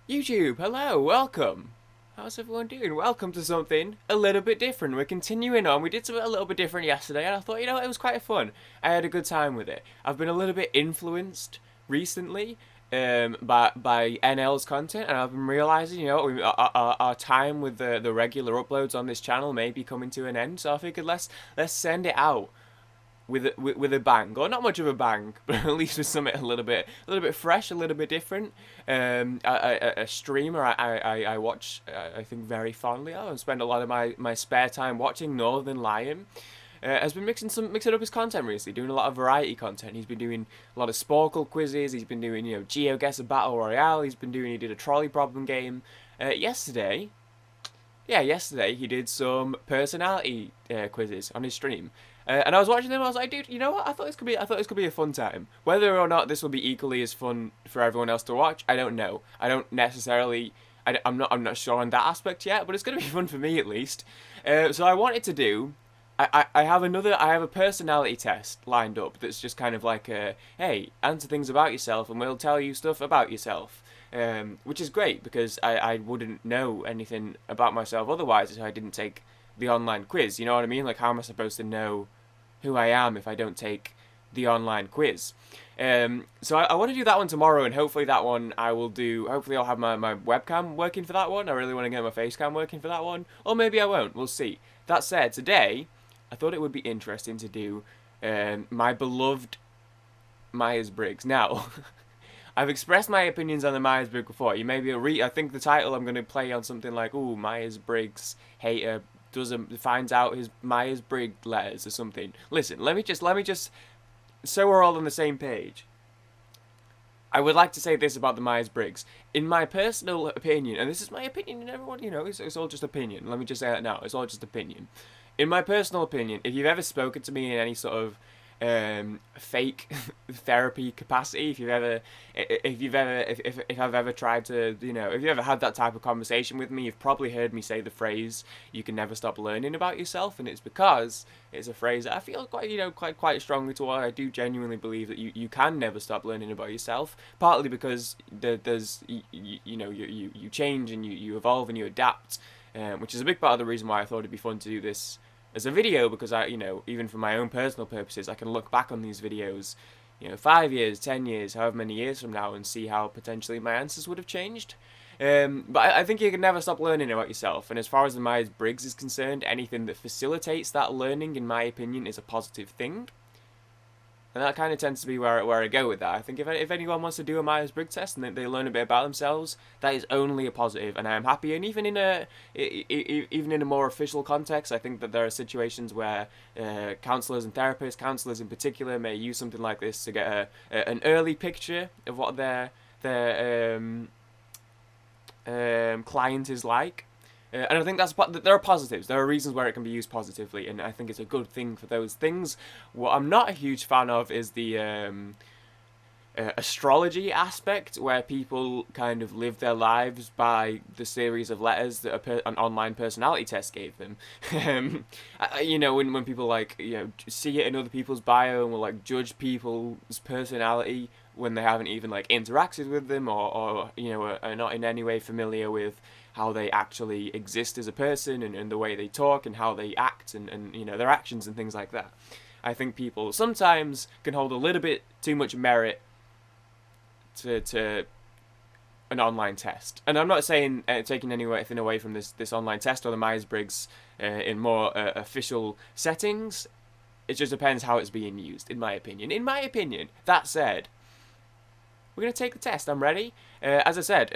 YouTube, hello, welcome. How's everyone doing? Welcome to something a little bit different. We're continuing on. We did something a little bit different yesterday, and I thought, it was quite fun. I had a good time with it. I've been a little bit influenced recently by NL's content, and I've been realizing, our time with the regular uploads on this channel may be coming to an end. So I figured let's send it out with a bang, or not much of a bang, but at least with something a little bit fresh, a little bit different. A streamer I watch, I think very fondly of, and spend a lot of my spare time watching, Northern Lion. Has been mixing up his content recently, doing a lot of variety content. He's been doing a lot of Sporkle quizzes. He's been doing GeoGuessr Battle Royale. He did a trolley problem game. Yesterday, he did some personality quizzes on his stream. And I was watching them. I was like, dude, you know what? I thought this could be a fun time. Whether or not this will be equally as fun for everyone else to watch, I don't know. I don't necessarily. I'm not sure on that aspect yet, but it's gonna be fun for me at least. So I wanted to do. I have a personality test lined up that's just kind of like hey, answer things about yourself and we'll tell you stuff about yourself. Which is great because I wouldn't know anything about myself otherwise if I didn't take the online quiz. You know what I mean? Like, how am I supposed to know who I am if I don't take the online quiz? So I want to do that one tomorrow, and hopefully that one I will do. Hopefully I'll have my webcam working for that one. I really want to get my face cam working for that one, or maybe I won't. We'll see. That said, today I thought it would be interesting to do my beloved Myers-Briggs. Now, I've expressed my opinions on the Myers-Briggs before. You may be I think the title I'm going to play on something like, "Ooh, Myers-Briggs hater finds out his Myers-Briggs letters" or something. Listen, let me just, so we're all on the same page. I would like to say this about the Myers-Briggs. In my personal opinion, and this is my opinion, and everyone, it's all just opinion. Let me just say that now. It's all just opinion. In my personal opinion, if you've ever spoken to me in any sort of fake therapy capacity, if I've ever tried to, if you ever had that type of conversation with me, you've probably heard me say the phrase "you can never stop learning about yourself," and it's because it's a phrase that I feel quite strongly toward. I do genuinely believe that you can never stop learning about yourself, partly because there's you change and you evolve and you adapt, which is a big part of the reason why I thought it'd be fun to do this as a video, because even for my own personal purposes, I can look back on these videos, 5 years, 10 years, however many years from now, and see how potentially my answers would have changed. But I think you can never stop learning about yourself, and as far as the Myers-Briggs is concerned, anything that facilitates that learning, in my opinion, is a positive thing. And that kind of tends to be where I go with that. I think if anyone wants to do a Myers-Briggs test and they learn a bit about themselves, that is only a positive, and I am happy. And even in a more official context, I think that there are situations where counsellors and therapists, counsellors in particular, may use something like this to get an early picture of what their client is like. And I think there are positives. There are reasons where it can be used positively, and I think it's a good thing for those things. What I'm not a huge fan of is the astrology aspect, where people kind of live their lives by the series of letters that an online personality test gave them. When people see it in other people's bio and will judge people's personality when they haven't even interacted with them, or are not in any way familiar with how they actually exist as a person, and the way they talk and how they act, and their actions and things like that. I think people sometimes can hold a little bit too much merit to an online test. And I'm not saying taking anything away from this online test or the Myers-Briggs in more official settings. It just depends how it's being used, in my opinion. That said, we're gonna take the test. I'm ready. As I said,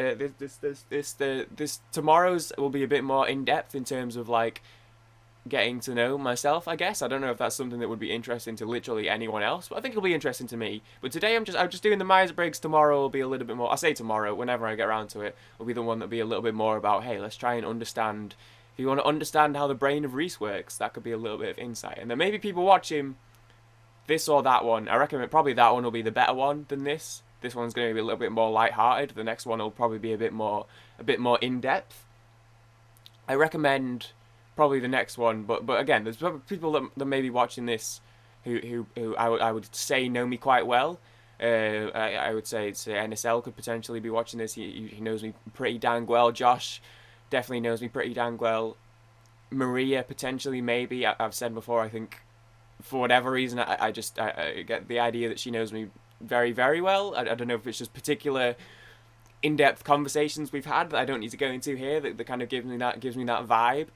this tomorrow's will be a bit more in depth in terms of getting to know myself, I guess. I don't know if that's something that would be interesting to literally anyone else, but I think it'll be interesting to me. But today I'm just doing the Myers-Briggs. Tomorrow will be a little bit more. I say tomorrow, whenever I get around to it, will be the one that'll be a little bit more about, hey, let's try and understand. If you want to understand how the brain of Reese works, that could be a little bit of insight. And then maybe people watching this or that one, I reckon probably that one will be the better one than this. This one's going to be a little bit more light-hearted. The next one will probably be a bit more in-depth. I recommend probably the next one, but again, there's people that may be watching this who I would say know me quite well. I would say it's NSL could potentially be watching this. He knows me pretty dang well. Josh definitely knows me pretty dang well. Maria potentially, maybe. I've said before, I think for whatever reason, I get the idea that she knows me very, very well. I don't know if it's just particular in-depth conversations we've had that I don't need to go into here that kind of gives me that vibe.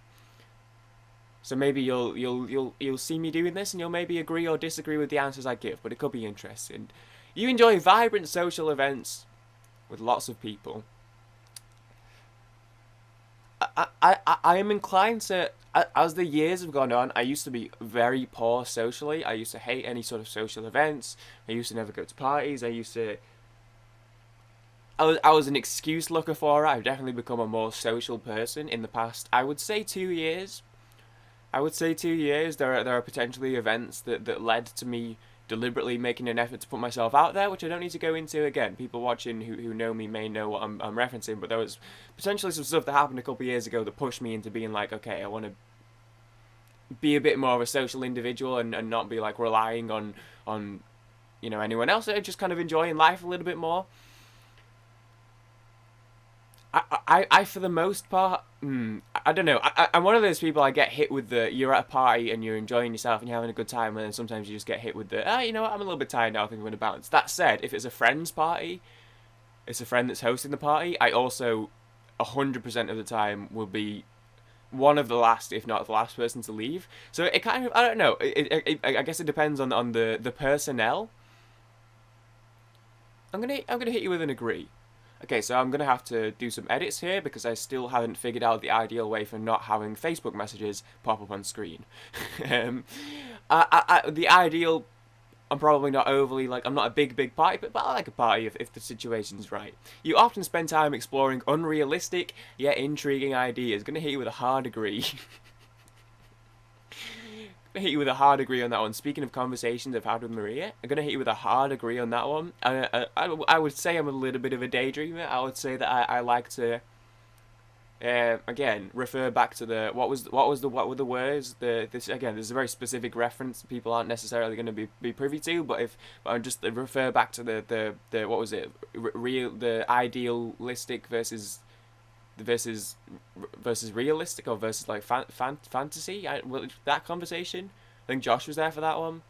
So maybe you'll see me doing this and you'll maybe agree or disagree with the answers I give, but it could be interesting. You enjoy vibrant social events with lots of people. I am inclined to, as the years have gone on, I used to be very poor socially. I used to hate any sort of social events. I used to never go to parties. I was an excuse looker for it. I've definitely become a more social person in the past, I would say 2 years. I would say 2 years. There are potentially events that led to me deliberately making an effort to put myself out there, which I don't need to go into again. People watching who know me may know what I'm referencing, but there was potentially some stuff that happened a couple of years ago that pushed me into being like, okay, I want to be a bit more of a social individual and not be like relying on anyone else. Just kind of enjoying life a little bit more. I for the most part, I don't know. I'm one of those people. I get hit with you're at a party and you're enjoying yourself and you're having a good time, and then sometimes you just get hit with you know what, I'm a little bit tired now. I think I'm going to bounce. That said, if it's a friend's party, it's a friend that's hosting the party. I also 100% of the time will be one of the last, if not the last person to leave. So it kind of, I don't know. I guess it depends on the personnel. I'm gonna hit you with an agree. Okay, so I'm going to have to do some edits here because I still haven't figured out the ideal way for not having Facebook messages pop up on screen. The ideal, I'm probably not overly, I'm not a big party, but I like a party if the situation's right. You often spend time exploring unrealistic yet intriguing ideas. Going to hit you with a hard agree. Hit you with a hard agree on that one. Speaking of conversations I've had with Maria, I'm gonna hit you with a hard agree on that one. I would say I'm a little bit of a daydreamer. I would say that I like to again refer back to what were the words. This again, this is a very specific reference people aren't necessarily going to be privy to, but I just refer back to the what was it, the idealistic versus realistic, or versus fantasy. That conversation, I think Josh was there for that one.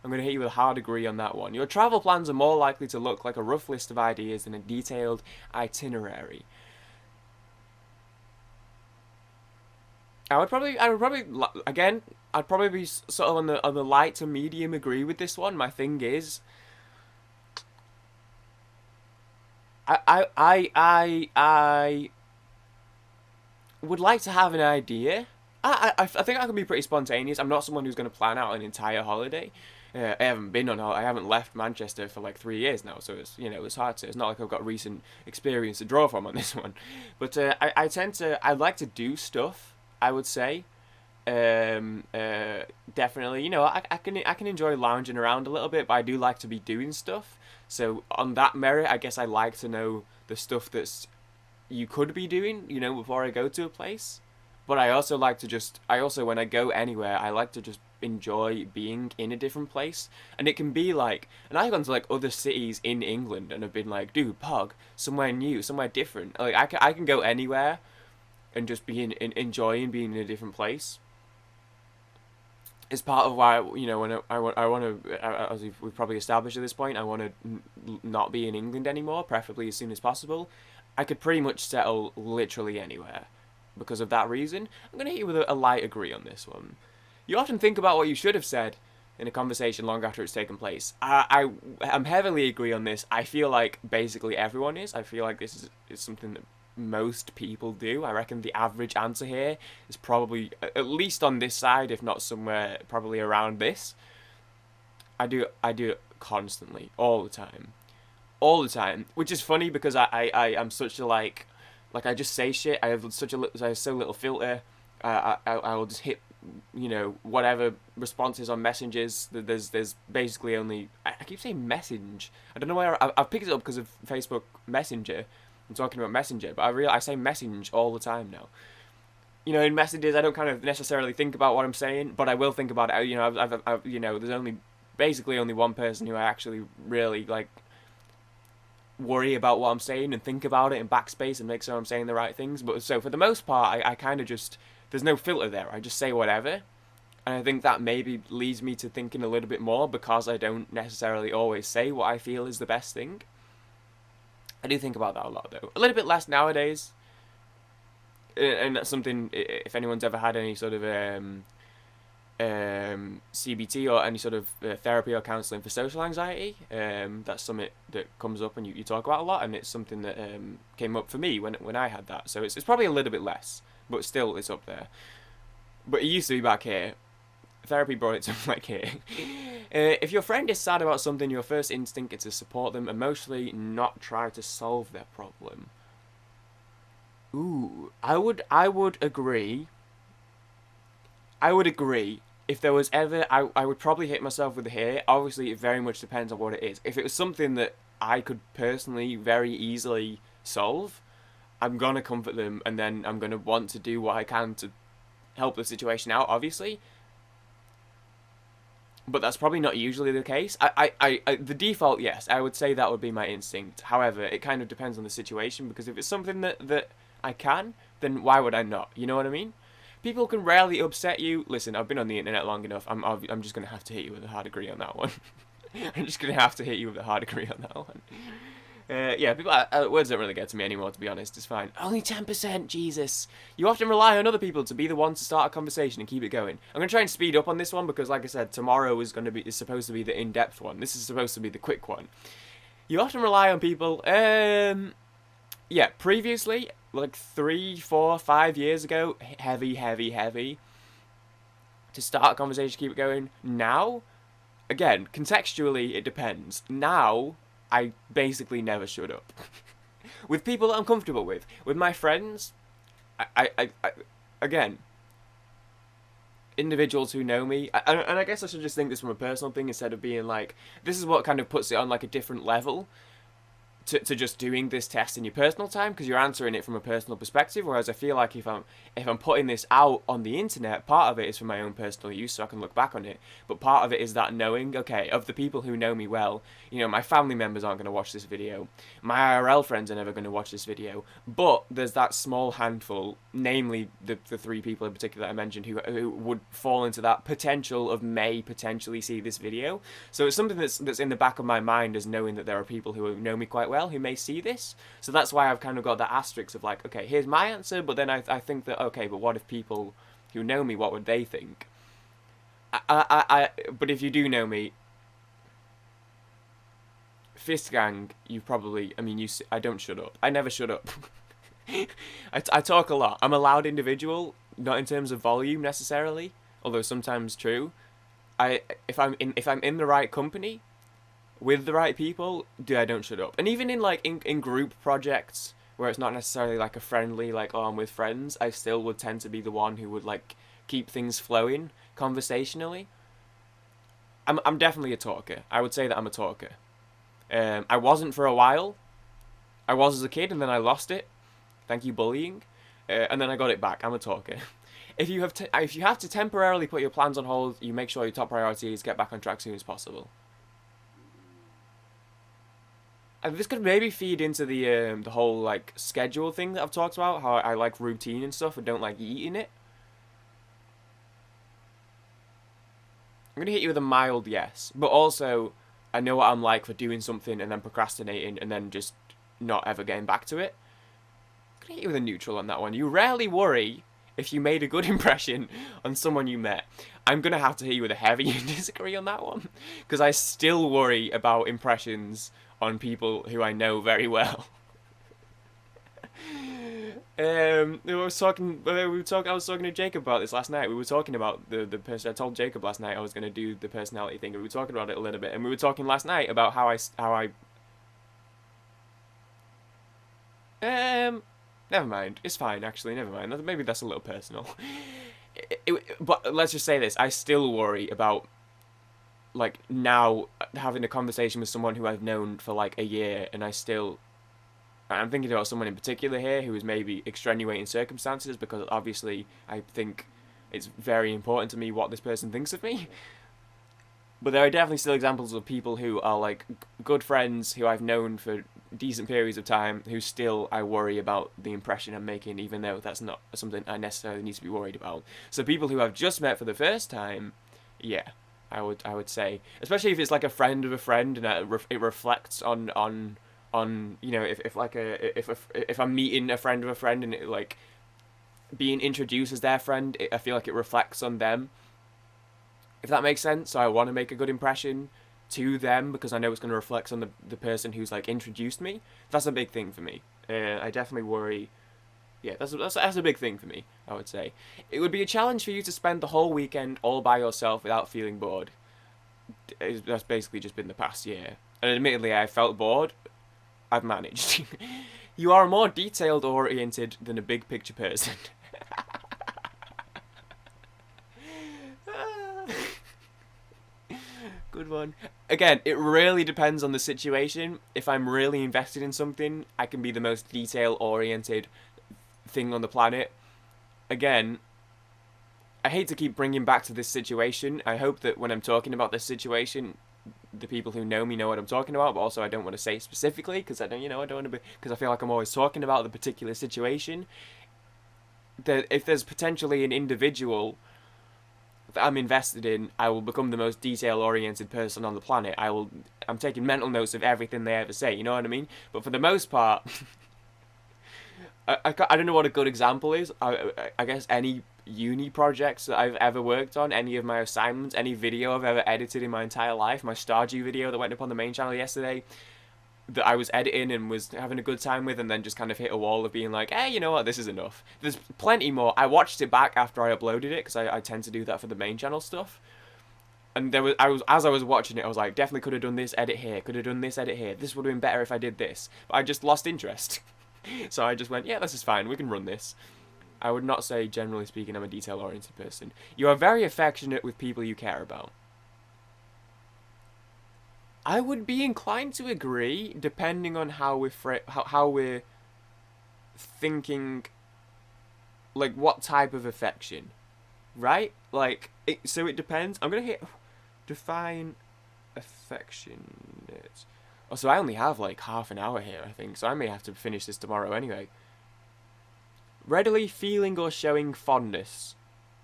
I'm going to hit you with a hard agree on that one. Your travel plans are more likely to look like a rough list of ideas than a detailed itinerary. I would probably again, I'd probably be sort of on the light to medium agree with this one. My thing is, I would like to have an idea. I think I can be pretty spontaneous. I'm not someone who's going to plan out an entire holiday. I haven't left Manchester for like 3 years now, so it's hard to. It's not like I've got recent experience to draw from on this one. But I'd like to do stuff. I would say, definitely. I can enjoy lounging around a little bit, but I do like to be doing stuff. So on that merit, I guess I like to know the stuff that's you could be doing, before I go to a place. But I also when I go anywhere, I like to just enjoy being in a different place. And it can be and I've gone to other cities in England and have been like, dude, Pog, somewhere new, somewhere different. I can go anywhere and just be enjoying being in a different place. It's part of why, when I want to, as we've probably established at this point, I want to not be in England anymore, preferably as soon as possible. I could pretty much settle literally anywhere because of that reason. I'm going to hit you with a light agree on this one. You often think about what you should have said in a conversation long after it's taken place. I'm heavily agree on this. I feel like basically everyone is. I feel like this is something that most people do. I reckon the average answer here is probably, at least on this side, if not somewhere probably around this. I do it constantly, all the time, which is funny because I am such a I just say shit. I have so little filter. I will just hit whatever responses on messages. There's basically only, I keep saying message. I don't know where I've picked it up because of Facebook Messenger. I'm talking about Messenger, but I say message all the time now. In messages I don't kind of necessarily think about what I'm saying, but I will think about it. I've there's only basically only one person who I actually really like worry about what I'm saying and think about it in backspace and make sure I'm saying the right things. But so for the most part, I kind of just, there's no filter there. I just say whatever. And I think that maybe leads me to thinking a little bit more because I don't necessarily always say what I feel is the best thing. I do think about that a lot though. A little bit less nowadays. And that's something, if anyone's ever had any sort of CBT or any sort of therapy or counselling for social anxiety, that's something that comes up and you talk about a lot, and it's something that came up for me when I had that. So it's probably a little bit less, but still it's up there. But it used to be back here. Therapy brought it to like here. If your friend is sad about something, your first instinct is to support them emotionally, not try to solve their problem. Ooh, I would agree. I would agree. If there was ever, I would probably hit myself with the hair. Obviously, it very much depends on what it is. If it was something that I could personally very easily solve, I'm gonna comfort them, and then I'm gonna want to do what I can to help the situation out, obviously. But that's probably not usually the case. The default, yes, I would say that would be my instinct. However, it kind of depends on the situation, because if it's something that I can, then why would I not? You know what I mean? People can rarely upset you. Listen, I've been on the internet long enough. I'm just gonna have to hit you with a hard agree on that one. I'm just gonna have to hit you with a hard agree on that one. Yeah, people. Words don't really get to me anymore, to be honest. It's fine. Only 10%, Jesus. You often rely on other people to be the one to start a conversation and keep it going. I'm gonna try and speed up on this one because, like I said, tomorrow is supposed to be the in-depth one. This is supposed to be the quick one. You often rely on people. Yeah, previously, like 3, 4, 5 years ago, heavy to start a conversation, keep it going. Now, again, contextually, it depends. Now, I basically never shut up. With people that I'm comfortable with my friends, I again, individuals who know me, and I guess I should just think this from a personal thing instead of being like, this is what kind of puts it on like a different level. To just doing this test in your personal time, because you're answering it from a personal perspective, whereas I feel like if I'm putting this out on the internet, part of it is for my own personal use so I can look back on it, but part of it is that knowing, okay, of the people who know me well, you know, my family members aren't going to watch this video, my IRL friends are never going to watch this video, but there's that small handful, namely the 3 people in particular that I mentioned who would fall into that potential of may potentially see this video. So it's something that's in the back of my mind, as knowing that there are people who know me quite well who may see this. So that's why I've kind of got that asterisk of like, okay, here's my answer, but then I think that, okay, but what if people who know me, what would they think? But if you do know me, Fist Gang, you probably, I mean, I don't shut up. I never shut up. I talk a lot. I'm a loud individual, not in terms of volume necessarily, although sometimes true. If I'm in the right company, with the right people, I don't shut up. And even in like in group projects where it's not necessarily like a friendly, like, oh, I'm with friends, I still would tend to be the one who would like keep things flowing conversationally. I'm definitely a talker. I would say that I'm a talker. I wasn't for a while. I was as a kid, and then I lost it. Thank you, bullying. And then I got it back. I'm a talker. If you have to temporarily put your plans on hold, you make sure your top priority is get back on track as soon as possible. And this could maybe feed into the whole like schedule thing that I've talked about. How I like routine and stuff and don't like eating it. I'm gonna hit you with a mild yes, but also I know what I'm like for doing something and then procrastinating and then just not ever getting back to it. I'm gonna hit you with a neutral on that one. You rarely worry if you made a good impression on someone you met. I'm gonna have to hit you with a heavy disagree on that one, because I still worry about impressions on people who I know very well. I was talking to Jacob about this last night. We were talking about the person. I told Jacob last night I was going to do the personality thing, and we were talking about it a little bit. And we were talking last night about how I never mind. It's fine, actually. Never mind. Maybe that's a little personal. But let's just say this: I still worry about, like, now having a conversation with someone who I've known for like a year, and I'm thinking about someone in particular here who is maybe extenuating circumstances, because obviously I think it's very important to me what this person thinks of me. But there are definitely still examples of people who are like good friends who I've known for decent periods of time who still I worry about the impression I'm making, even though that's not something I necessarily need to be worried about. So people who I've just met for the first time, yeah, I would say, especially if it's like a friend of a friend and it reflects on you know, if I'm meeting a friend of a friend and it like being introduced as their friend, I feel like it reflects on them, if that makes sense. So I want to make a good impression to them because I know it's going to reflect on the person who's like introduced me. That's a big thing for me. I definitely worry. Yeah, that's a big thing for me, I would say. It would be a challenge for you to spend the whole weekend all by yourself without feeling bored. That's basically just been the past year. And admittedly, I felt bored. I've managed. You are more detailed oriented than a big picture person. Good one. Again, it really depends on the situation. If I'm really invested in something, I can be the most detail oriented thing on the planet. Again, I hate to keep bringing back to this situation. I hope that when I'm talking about this situation, the people who know me know what I'm talking about, but also I don't want to say specifically because I don't, I don't want to be, because I feel like I'm always talking about the particular situation. That if there's potentially an individual that I'm invested in, I will become the most detail-oriented person on the planet. I'm taking mental notes of everything they ever say. You know what I mean? But for the most part, I don't know what a good example is. I guess any uni projects that I've ever worked on, any of my assignments, any video I've ever edited in my entire life, my Stardew video that went up on the main channel yesterday, that I was editing and was having a good time with, and then just kind of hit a wall of being like, hey, you know what, this is enough. There's plenty more. I watched it back after I uploaded it, because I tend to do that for the main channel stuff. And as I was watching it, I was like, definitely could have done this edit here, could have done this edit here. This would have been better if I did this. But I just lost interest. So I just went, yeah, this is fine, we can run this. I would not say, generally speaking, I'm a detail-oriented person. You are very affectionate with people you care about. I would be inclined to agree, depending on how we're thinking, like what type of affection, right? Like, so it depends. I'm gonna define affectionate. Oh, so I only have like half an hour here, I think, so I may have to finish this tomorrow anyway. Readily feeling or showing fondness,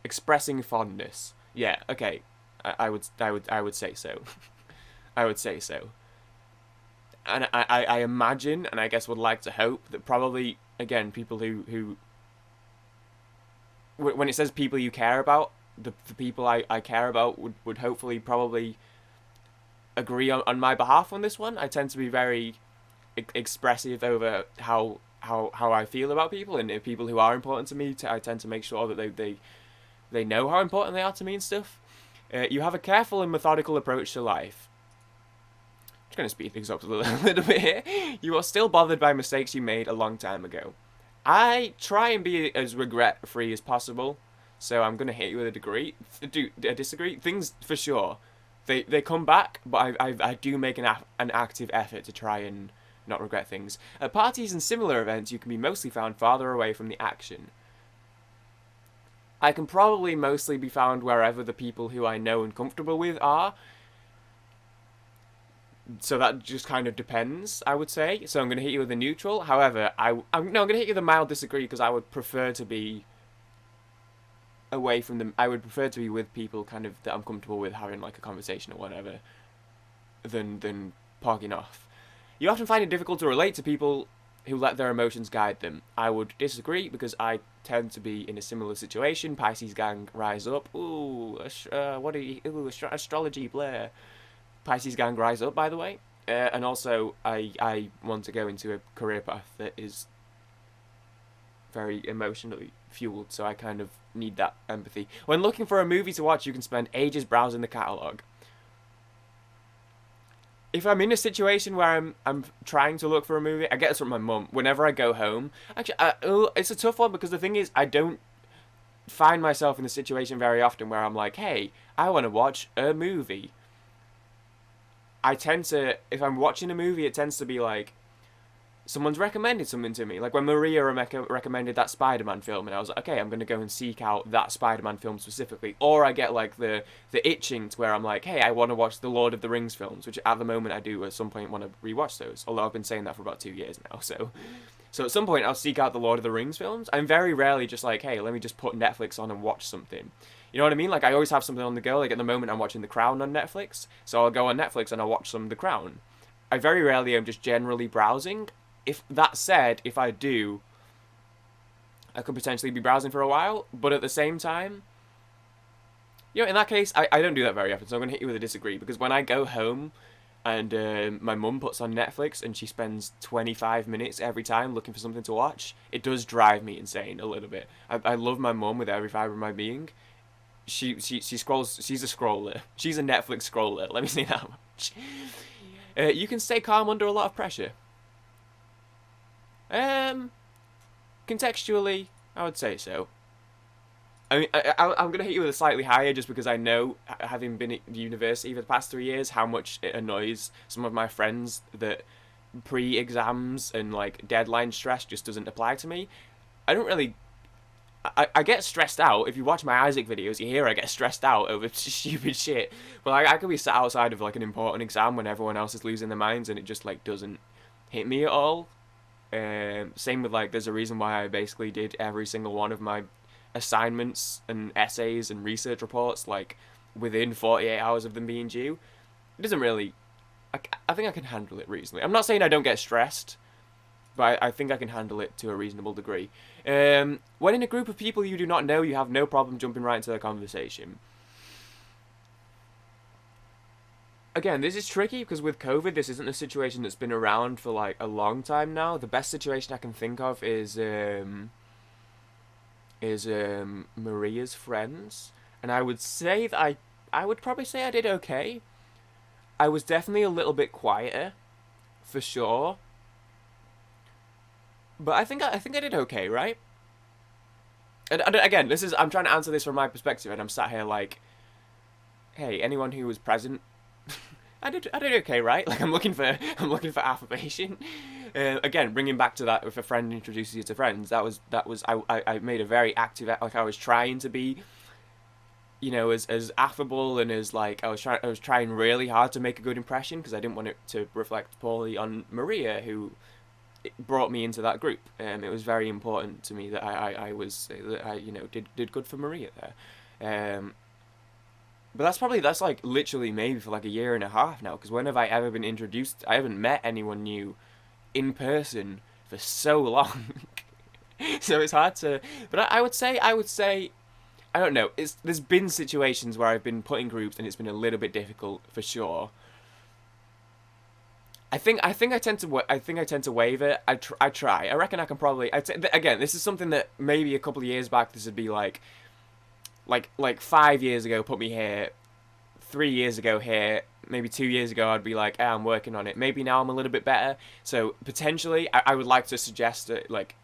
expressing fondness. Yeah, okay. I would say so. I would say so. And I imagine, and I guess would like to hope, that probably, again, people who when it says people you care about, the people I care about would hopefully probably agree on my behalf on this one. I tend to be very expressive over how I feel about people, and if people who are important to me, I tend to make sure that they know how important they are to me and stuff. You have a careful and methodical approach to life. I'm just going to speed things up a little bit here. You are still bothered by mistakes you made a long time ago. I try and be as regret-free as possible, so I'm going to hit you with a disagree. Things, for sure, they come back, but I do make an active effort to try and not regret things. At parties and similar events, you can be mostly found farther away from the action. I can probably mostly be found wherever the people who I know and comfortable with are. So that just kind of depends, I would say. So I'm going to hit you with a neutral. However, I'm going to hit you with a mild disagree, because I would prefer to be away from them. I would prefer to be with people kind of that I'm comfortable with having like a conversation or whatever than parking off. You often find it difficult to relate to people who let their emotions guide them. I would disagree, because I tend to be in a similar situation. Pisces gang, rise up. Ooh, astrology, Blair. Pisces gang, rise up, by the way. And also, I want to go into a career path that is very emotionally fueled, so I kind of need that empathy. When looking for a movie to watch, you can spend ages browsing the catalogue. If I'm in a situation where I'm trying to look for a movie, I get this from my mum. Whenever I go home, actually, it's a tough one, because the thing is, I don't find myself in a situation very often where I'm like, hey, I want to watch a movie. I tend to, if I'm watching a movie, it tends to be like, someone's recommended something to me. Like when Maria recommended that Spider-Man film, and I was like, okay, I'm gonna go and seek out that Spider-Man film specifically. Or I get like the itching to where I'm like, hey, I want to watch the Lord of the Rings films, which at the moment I do at some point want to rewatch those. Although I've been saying that for about 2 years now, so at some point I'll seek out the Lord of the Rings films. I'm very rarely just like, hey, let me just put Netflix on and watch something. You know what I mean? Like I always have something on the go. Like at the moment I'm watching The Crown on Netflix, so I'll go on Netflix and I'll watch some of The Crown. I very rarely am just generally browsing. If that said, if I do, I could potentially be browsing for a while, but at the same time, you know, in that case, I don't do that very often, so I'm going to hit you with a disagree, because when I go home and my mum puts on Netflix and she spends 25 minutes every time looking for something to watch, it does drive me insane a little bit. I love my mum with every fibre of my being. She scrolls, she's a scroller. She's a Netflix scroller, let me say that much. You can stay calm under a lot of pressure. Contextually, I would say so. I mean, I'm going to hit you with a slightly higher just because I know, having been at university for the past 3 years, how much it annoys some of my friends that pre-exams and, like, deadline stress just doesn't apply to me. I don't really... I get stressed out. If you watch my Isaac videos, you hear I get stressed out over stupid shit. But I could be sat outside of, like, an important exam when everyone else is losing their minds and it just, like, doesn't hit me at all. Same with, like, there's a reason why I basically did every single one of my assignments and essays and research reports, like, within 48 hours of them being due. It doesn't really... I think I can handle it reasonably. I'm not saying I don't get stressed, but I think I can handle it to a reasonable degree. When in a group of people you do not know, you have no problem jumping right into the conversation. Again, this is tricky because with COVID, this isn't a situation that's been around for like a long time now. The best situation I can think of is Maria's friends, and I would say that I would probably say I did okay. I was definitely a little bit quieter, for sure. But I think I did okay, right? And again, I'm trying to answer this from my perspective, and I'm sat here like, hey, anyone who was present, I did okay, right? Like I'm looking for affirmation. Again, bringing back to that, if a friend introduces you to friends, that was I made a very active, like I was trying to be, you know, as affable and as like I was trying really hard to make a good impression because I didn't want it to reflect poorly on Maria, who brought me into that group. It was very important to me that I you know did good for Maria there. But that's like literally maybe for like a year and a half now, because when have I ever been introduced? I haven't met anyone new in person for so long. So it's hard to, but I would say I don't know, there's been situations where I've been put in groups and it's been a little bit difficult for sure. I think I tend to waive it. I try. I reckon I can probably. Again, this is something that maybe a couple of years back this would be like 5 years ago put me here, 3 years ago here, maybe 2 years ago I'd be like, I'm working on it. Maybe now I'm a little bit better. So potentially I would like to suggest that like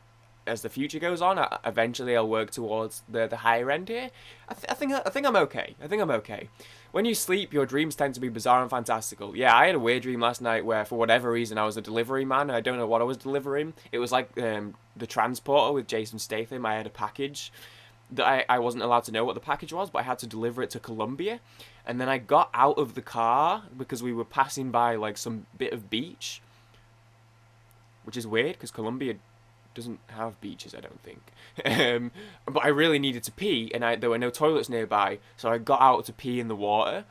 as the future goes on, eventually I'll work towards the higher end here. I think I'm okay. I think I'm okay. When you sleep, your dreams tend to be bizarre and fantastical. Yeah, I had a weird dream last night where, for whatever reason, I was a delivery man. I don't know what I was delivering. It was like the transporter with Jason Statham. I had a package that I wasn't allowed to know what the package was, but I had to deliver it to Colombia. And then I got out of the car because we were passing by like some bit of beach, which is weird because Colombia doesn't have beaches, I don't think. But I really needed to pee, and there were no toilets nearby, so I got out to pee in the water,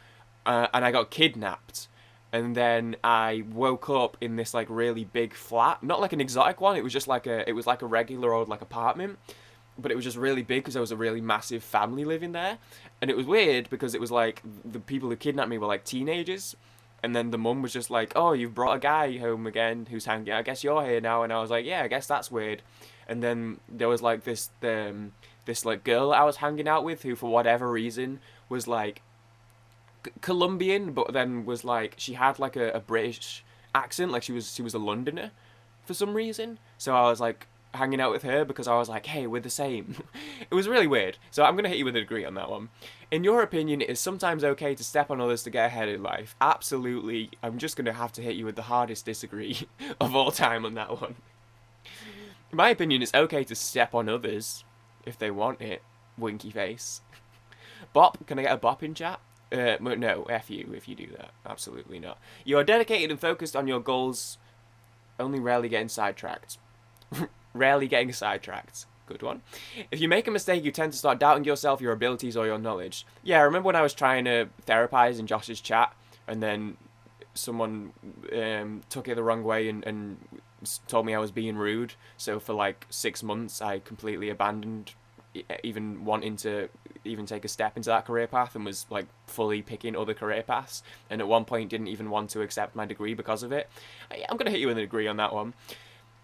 and I got kidnapped. And then I woke up in this like really big flat, not like an exotic one. It was just like it was like a regular old like apartment, but it was just really big because there was a really massive family living there, and it was weird because it was like the people who kidnapped me were like teenagers. And then the mum was just like, oh, you've brought a guy home again who's hanging. I guess you're here now. And I was like, yeah, I guess that's weird. And then there was like this like girl that I was hanging out with who, for whatever reason, was like Colombian, but then was like, she had like a British accent. Like she was a Londoner for some reason. So I was like, hanging out with her because I was like, hey, we're the same. It was really weird. So I'm going to hit you with a degree on that one. In your opinion, it is sometimes okay to step on others to get ahead in life. Absolutely. I'm just going to have to hit you with the hardest disagree of all time on that one. In my opinion, it's okay to step on others if they want it. Winky face. Bop, can I get a bop in chat? No, F you if you do that. Absolutely not. You are dedicated and focused on your goals, only rarely getting sidetracked. Rarely getting sidetracked. Good one. If you make a mistake, you tend to start doubting yourself, your abilities, or your knowledge. Yeah, I remember when I was trying to therapize in Josh's chat, and then someone took it the wrong way and told me I was being rude. So for like 6 months, I completely abandoned even wanting to even take a step into that career path and was like fully picking other career paths, and at one point didn't even want to accept my degree because of it. I'm going to hit you with a degree on that one.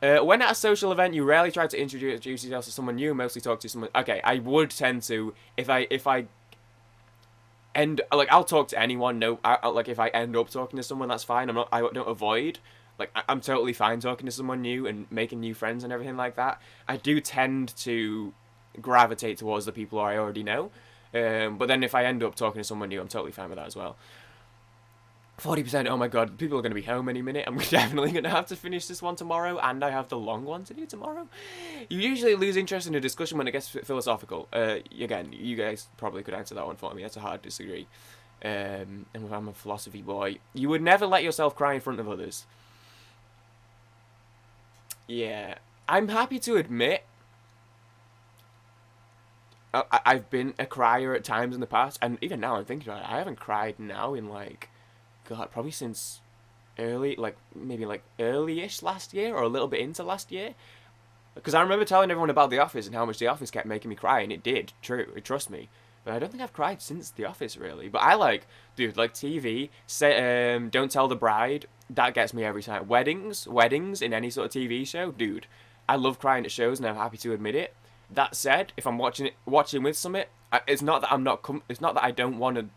When at a social event, you rarely try to introduce yourself to someone new, mostly talk to someone. Okay, I would tend to if I end like I'll talk to anyone. No, like if I end up talking to someone, that's fine. I don't avoid. Like I'm totally fine talking to someone new and making new friends and everything like that. I do tend to gravitate towards the people I already know. But then if I end up talking to someone new, I'm totally fine with that as well. 40%, oh my god, people are going to be home any minute. I'm definitely going to have to finish this one tomorrow, and I have the long one to do tomorrow. You usually lose interest in a discussion when it gets philosophical. Again, you guys probably could answer that one for me. That's a hard disagree. And I'm a philosophy boy. You would never let yourself cry in front of others. Yeah. I'm happy to admit I've been a crier at times in the past, and even now I'm thinking about it, I haven't cried now in like, God, probably since early-ish last year, or a little bit into last year. Because I remember telling everyone about The Office and how much The Office kept making me cry, and it did, true, trust me. But I don't think I've cried since The Office, really. But I like, dude, like TV, Don't Tell the Bride, that gets me every time. Weddings in any sort of TV show, dude, I love crying at shows, and I'm happy to admit it. That said, if I'm watching with Summit, it's not that it's not that I don't want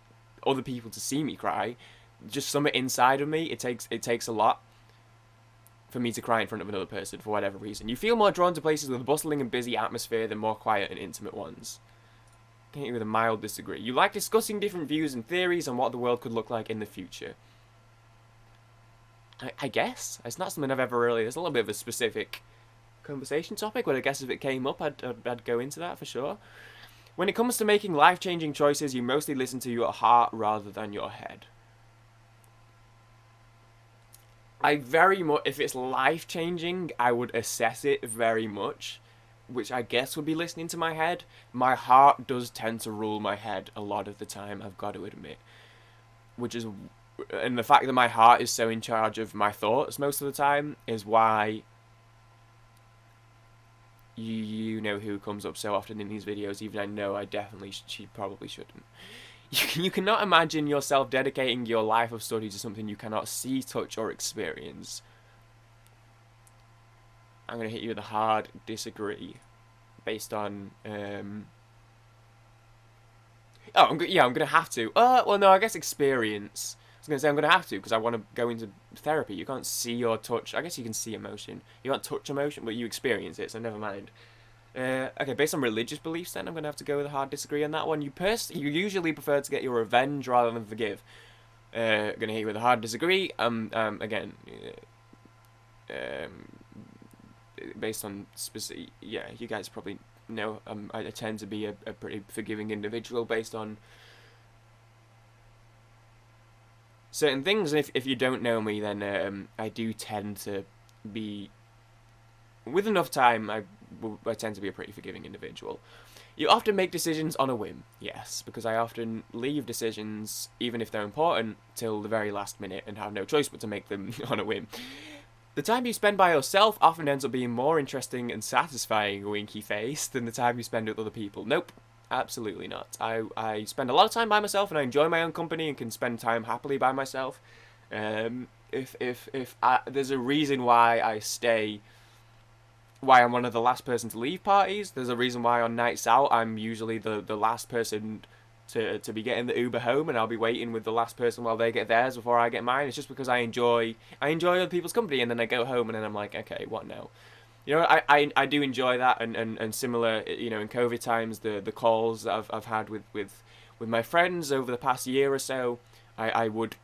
other people to see me cry. Just something inside of me, it takes a lot for me to cry in front of another person for whatever reason. You feel more drawn to places with a bustling and busy atmosphere than more quiet and intimate ones. Hit you with a mild disagree. You like discussing different views and theories on what the world could look like in the future. I guess it's not something I've ever really. There's a little bit of a specific conversation topic, but I guess if it came up, I'd go into that for sure. When it comes to making life-changing choices, you mostly listen to your heart rather than your head. I very much, if it's life-changing, I would assess it very much, which I guess would be listening to my head. My heart does tend to rule my head a lot of the time, I've got to admit. And the fact that my heart is so in charge of my thoughts most of the time is why you know who comes up so often in these videos, even I know I definitely, she probably shouldn't. You cannot imagine yourself dedicating your life of study to something you cannot see, touch, or experience. I'm going to hit you with a hard disagree based on... I'm going to have to. Well, no, I guess experience. I was going to say I'm going to have to because I want to go into therapy. You can't see or touch. I guess you can see emotion. You can't touch emotion, but you experience it, so never mind. Okay, based on religious beliefs, then I'm going to have to go with a hard disagree on that one. You usually prefer to get your revenge rather than forgive. Going to hit you with a hard disagree. Again, based on specific, yeah, you guys probably know I tend to be a pretty forgiving individual based on certain things. And if you don't know me, then I do tend to be, with enough time, I tend to be a pretty forgiving individual. You often make decisions on a whim. Yes, because I often leave decisions, even if they're important, till the very last minute and have no choice but to make them on a whim. The time you spend by yourself often ends up being more interesting and satisfying, winky face, than the time you spend with other people. Nope, absolutely not. I spend a lot of time by myself and I enjoy my own company and can spend time happily by myself. There's a reason why I stay... why I'm one of the last person to leave parties. There's a reason why on nights out I'm usually the last person to be getting the Uber home, and I'll be waiting with the last person while they get theirs before I get mine. It's just because I enjoy other people's company, and then I go home and then I'm like, okay, what now? You know, I do enjoy that, and similar, you know, in COVID times, the calls that I've had with my friends over the past year or so, I would,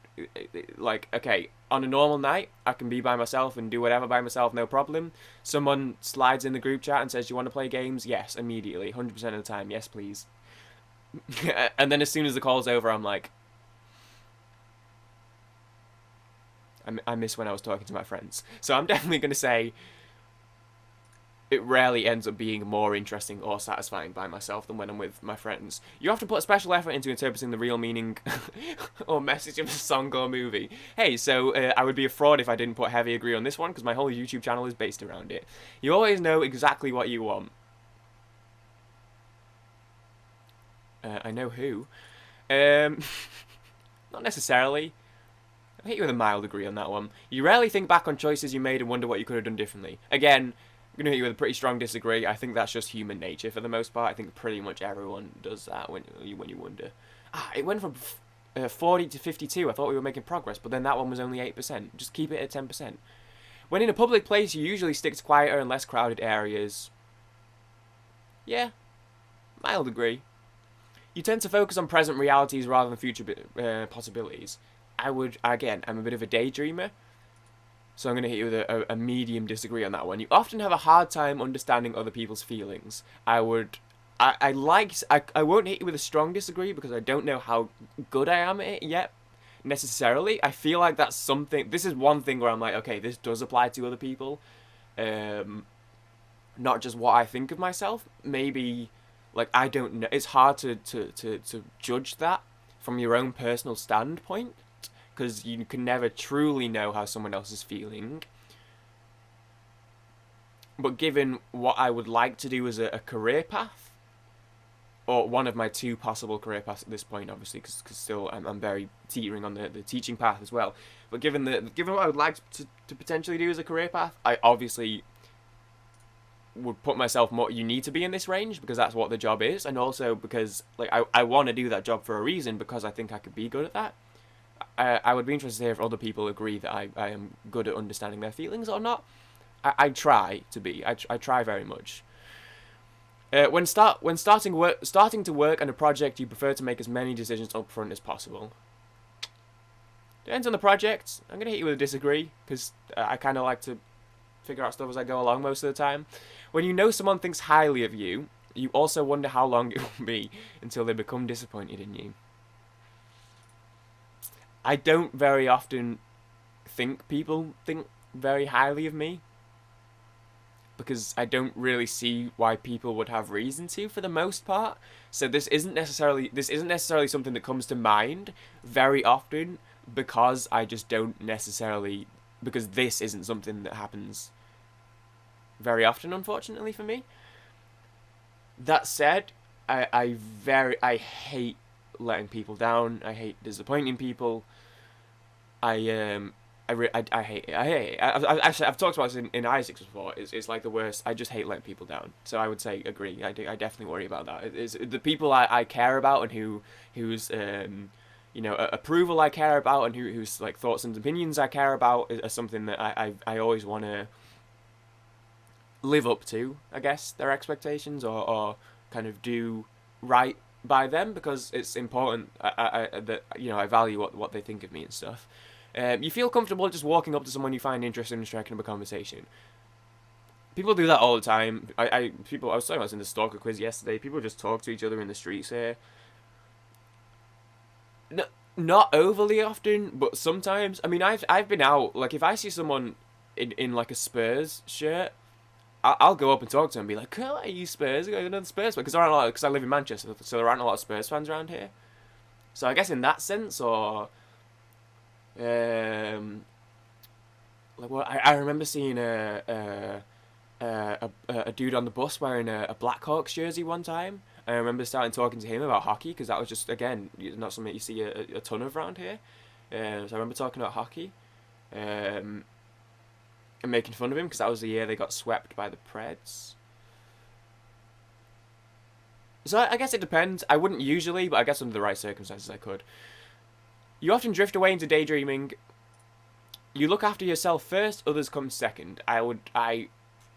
like, okay, on a normal night, I can be by myself and do whatever by myself, no problem. Someone slides in the group chat and says, "You want to play games?" Yes, immediately, 100% of the time, yes, please. And then as soon as the call's over, I'm like, I miss when I was talking to my friends. So I'm definitely going to say it rarely ends up being more interesting or satisfying by myself than when I'm with my friends. You have to put special effort into interpreting the real meaning or message of a song or movie. Hey, so I would be a fraud if I didn't put heavy agree on this one, because my whole YouTube channel is based around it. You always know exactly what you want. I know who. Not necessarily. I'll hit you with a mild agree on that one. You rarely think back on choices you made and wonder what you could have done differently. Again, I'm going to hit you with a pretty strong disagree. I think that's just human nature for the most part. I think pretty much everyone does that when you wonder. It went from 40 to 52. I thought we were making progress, but then that one was only 8%. Just keep it at 10%. When in a public place, you usually stick to quieter and less crowded areas. Yeah, mild agree. You tend to focus on present realities rather than future possibilities. I'm a bit of a daydreamer, so I'm going to hit you with a medium disagree on that one. You often have a hard time understanding other people's feelings. I won't hit you with a strong disagree because I don't know how good I am at it yet, necessarily. I feel like that's something, this is one thing where I'm like, okay, this does apply to other people. Not just what I think of myself. Maybe, like, I don't know. It's hard to judge that from your own personal standpoint, because you can never truly know how someone else is feeling. But given what I would like to do as a career path, or one of my two possible career paths at this point, obviously, because still I'm very teetering on the teaching path as well. But given what I would like to potentially do as a career path, I obviously would put myself more, you need to be in this range because that's what the job is, and also because, like, I want to do that job for a reason, because I think I could be good at that. I would be interested to hear if other people agree that I am good at understanding their feelings or not. I try to be. I try very much. When starting to work on a project, you prefer to make as many decisions up front as possible. Depends on the project. I'm going to hit you with a disagree, because I kind of like to figure out stuff as I go along most of the time. When you know someone thinks highly of you, you also wonder how long it will be until they become disappointed in you. I don't very often think people think very highly of me, because I don't really see why people would have reason to, for the most part. So this isn't necessarily something that comes to mind very often, because I just don't necessarily, because this isn't something that happens very often, unfortunately, for me. That said, I hate letting people down. I hate disappointing people. I hate it. I hate it. I've talked about this in Isaacs before. It's like the worst. I just hate letting people down. So I would say agree. I definitely worry about that. It's the people I care about, and whose approval I care about, and whose like thoughts and opinions I care about are something that I always want to live up to, I guess, their expectations, or kind of do right by them, because it's important that I value what they think of me and stuff. You feel comfortable just walking up to someone you find interesting and striking up a conversation. People do that all the time. I was talking about this in the stalker quiz yesterday. People just talk to each other in the streets here. No, not overly often, but sometimes. I mean, I've been out. Like, if I see someone in like a Spurs shirt, I'll go up and talk to them and be like, "Oh, are you Spurs? I got another Spurs fan." Because I live in Manchester, so there aren't a lot of Spurs fans around here. So I guess in that sense, or like, what I remember seeing a dude on the bus wearing a Blackhawks jersey one time. I remember starting talking to him about hockey, because that was just, again, not something you see a ton of around here. So I remember talking about hockey. And making fun of him, because that was the year they got swept by the Preds. So I guess it depends. I wouldn't usually, but I guess under the right circumstances I could. You often drift away into daydreaming. You look after yourself first, others come second. I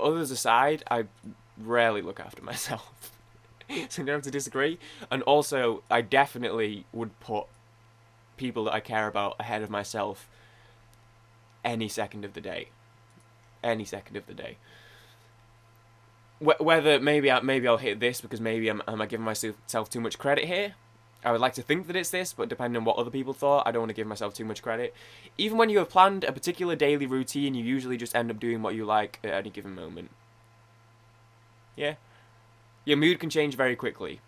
others aside, I rarely look after myself. So you don't have to disagree. And also, I definitely would put people that I care about ahead of myself any second of the day. Any second of the day. Whether maybe I'll hit this because maybe am I giving myself too much credit here? I would like to think that it's this, but depending on what other people thought, I don't want to give myself too much credit. Even when you have planned a particular daily routine, you usually just end up doing what you like at any given moment. Yeah. Your mood can change very quickly.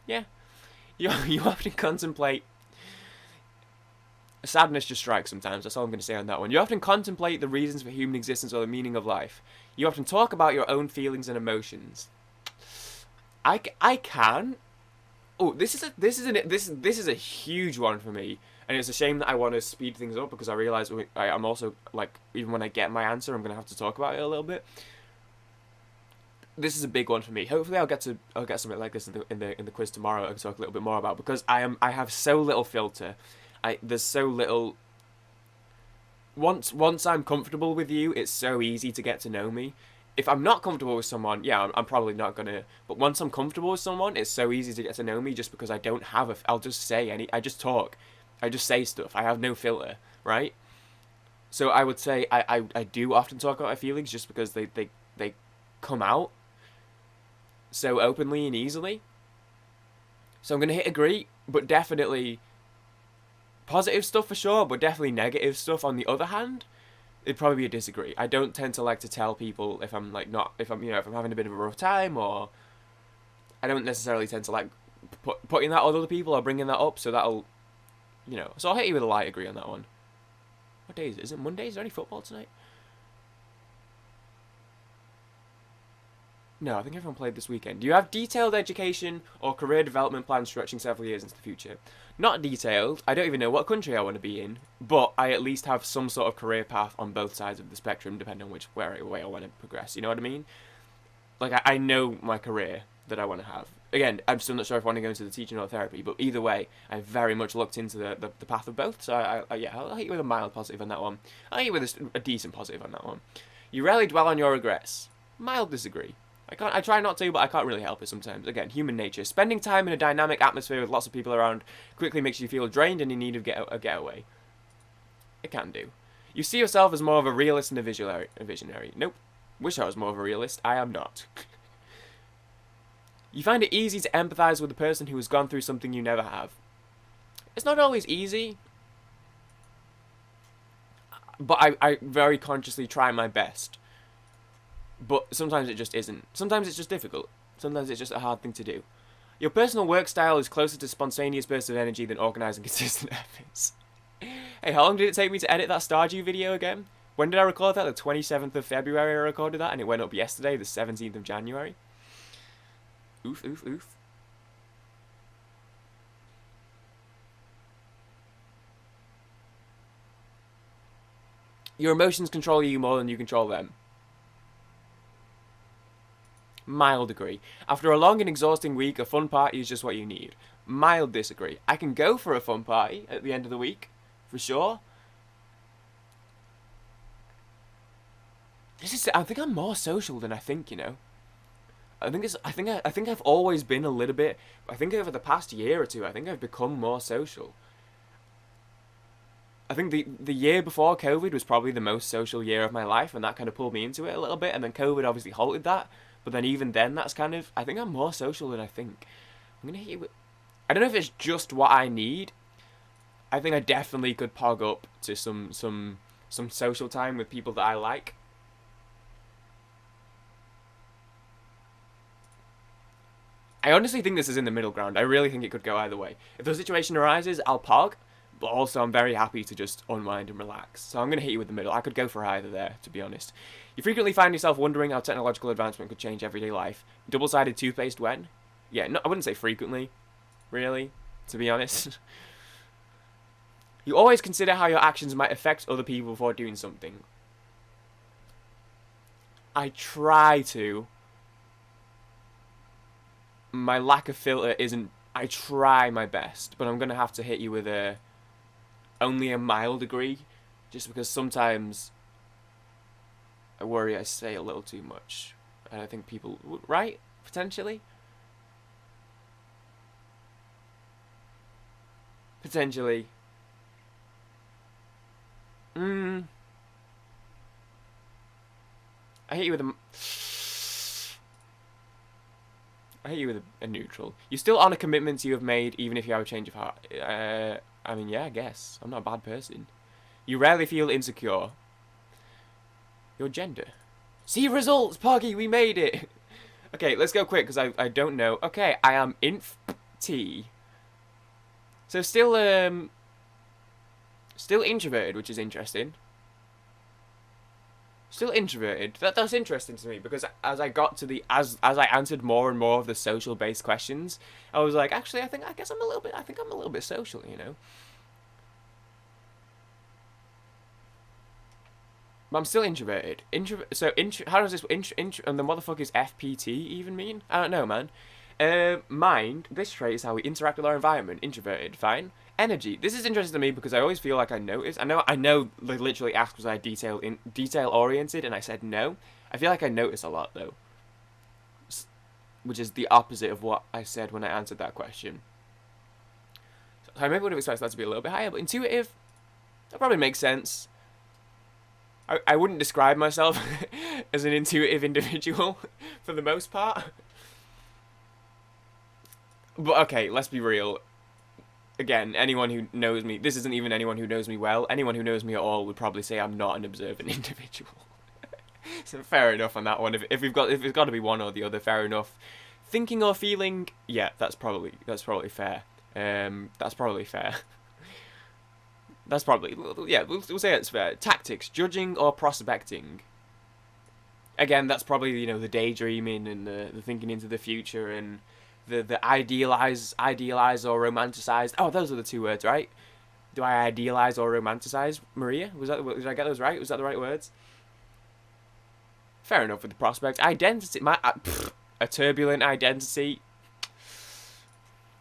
Yeah. You often contemplate... Sadness just strikes sometimes, that's all I'm going to say on that one. You often contemplate the reasons for human existence or the meaning of life. You often talk about your own feelings and emotions. I can... Oh, this is a huge one for me, and it's a shame that I want to speed things up because I realize I'm also like, even when I get my answer, I'm gonna have to talk about it a little bit. This is a big one for me. Hopefully, I'll get something like this in the quiz tomorrow and talk a little bit more about, because I have so little filter. There's so little. Once I'm comfortable with you, it's so easy to get to know me. If I'm not comfortable with someone, yeah, I'm probably not gonna. But once I'm comfortable with someone, it's so easy to get to know me just because I don't have I'll just say I just talk. I just say stuff. I have no filter, right? So I would say I do often talk about my feelings just because they come out so openly and easily. So I'm gonna hit agree, but definitely positive stuff for sure, but definitely negative stuff on the other hand. It'd probably be a disagree. I don't tend to like to tell people if I'm like not if I'm having a bit of a rough time, or I don't necessarily tend to like putting that on other people or bringing that up. So that'll, So I'll hit you with a light agree on that one. What day is it? Is it Monday? Is there any football tonight? No, I think everyone played this weekend. Do you have detailed education or career development plans stretching several years into the future? Not detailed. I don't even know what country I want to be in, but I at least have some sort of career path on both sides of the spectrum, depending on which way I want to progress. You know what I mean? Like, I know my career that I want to have. Again, I'm still not sure if I want to go into the teaching or therapy, but either way, I very much looked into the path of both. So I'll hit you with a mild positive on that one. I'll hit you with a decent positive on that one. You rarely dwell on your regrets. Mild disagree. I try not to, but I can't really help it sometimes. Again, human nature. Spending time in a dynamic atmosphere with lots of people around quickly makes you feel drained and in need of a getaway. It can do. You see yourself as more of a realist and a visionary. Nope. Wish I was more of a realist. I am not. You find it easy to empathise with a person who has gone through something you never have. It's not always easy, but I very consciously try my best. But sometimes it just isn't. Sometimes it's just difficult. Sometimes it's just a hard thing to do. Your personal work style is closer to spontaneous bursts of energy than organised and consistent efforts. Hey, how long did it take me to edit that Stardew video again? When did I record that? The 27th of February I recorded that, and it went up yesterday, the 17th of January. Oof, oof, oof. Your emotions control you more than you control them. Mild agree. After a long and exhausting week, a fun party is just what you need. Mild disagree. I can go for a fun party at the end of the week, for sure. I think I'm more social than I think, I think I've always been a little bit. I think over the past year or two, I think I've become more social. I think the year before COVID was probably the most social year of my life, and that kind of pulled me into it a little bit, and then COVID obviously halted that. But then even then, that's kind of... I think I'm more social than I think. I'm going to hit you with... I don't know if it's just what I need. I think I definitely could pog up to some social time with people that I like. I honestly think this is in the middle ground. I really think it could go either way. If the situation arises, I'll pog. But also, I'm very happy to just unwind and relax. So I'm going to hit you with the middle. I could go for either there, to be honest. You frequently find yourself wondering how technological advancement could change everyday life. Double-sided toothpaste when? Yeah, no, I wouldn't say frequently, really, to be honest. You always consider how your actions might affect other people before doing something. I try to. My lack of filter isn't... I try my best, but I'm going to have to hit you with only a mild agree, just because sometimes I worry I say a little too much. And I think people... Right? Potentially? Potentially. I hit you with a... I hit you with a neutral. You still honor commitments you have made, even if you have a change of heart. I mean, yeah, I guess. I'm not a bad person. You rarely feel insecure. Your gender. See results, Poggy, we made it! Okay, let's go quick, because I don't know. Okay, I am inf T. So still introverted, which is interesting. Still introverted. That's interesting to me, because as I got to as I answered more and more of the social based questions, I was like, actually, I think I'm a little bit social, you know. But I'm still introverted. How does this and the motherfucker is FPT even mean? I don't know, man. Mind. This trait is how we interact with our environment. Introverted. Fine. Energy. This is interesting to me because I always feel like I notice. I know. They literally asked was I detail oriented, and I said no. I feel like I notice a lot though, which is the opposite of what I said when I answered that question. So I maybe would have expected that to be a little bit higher, but intuitive. That probably makes sense. I wouldn't describe myself as an intuitive individual for the most part. But okay, let's be real. Again, anyone who knows me, this isn't even anyone who knows me well, anyone who knows me at all would probably say I'm not an observant individual. So fair enough on that one. If it's got to be one or the other, fair enough. Thinking or feeling, yeah, that's probably fair. That's probably fair. That's probably, yeah, we'll say it's fair. Tactics, judging or prospecting. Again, that's probably, you know, the daydreaming and the thinking into the future and the idealize or romanticize. Oh, those are the two words, right? Do I idealize or romanticize Maria? Did I get those right? Was that the right words? Fair enough with the prospect. Identity, a turbulent identity.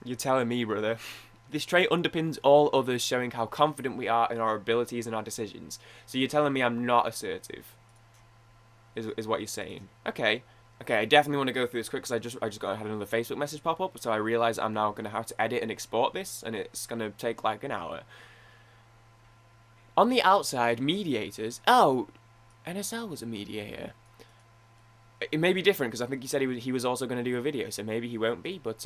You're telling me, brother. This trait underpins all others, showing how confident we are in our abilities and our decisions. So you're telling me I'm not assertive, is what you're saying. Okay, I definitely want to had another Facebook message pop up, so I realise I'm now going to have to edit and export this, and it's going to take like an hour. On the outside, mediators... Oh, NSL was a mediator. It may be different, because I think he said he was also going to do a video, so maybe he won't be, but...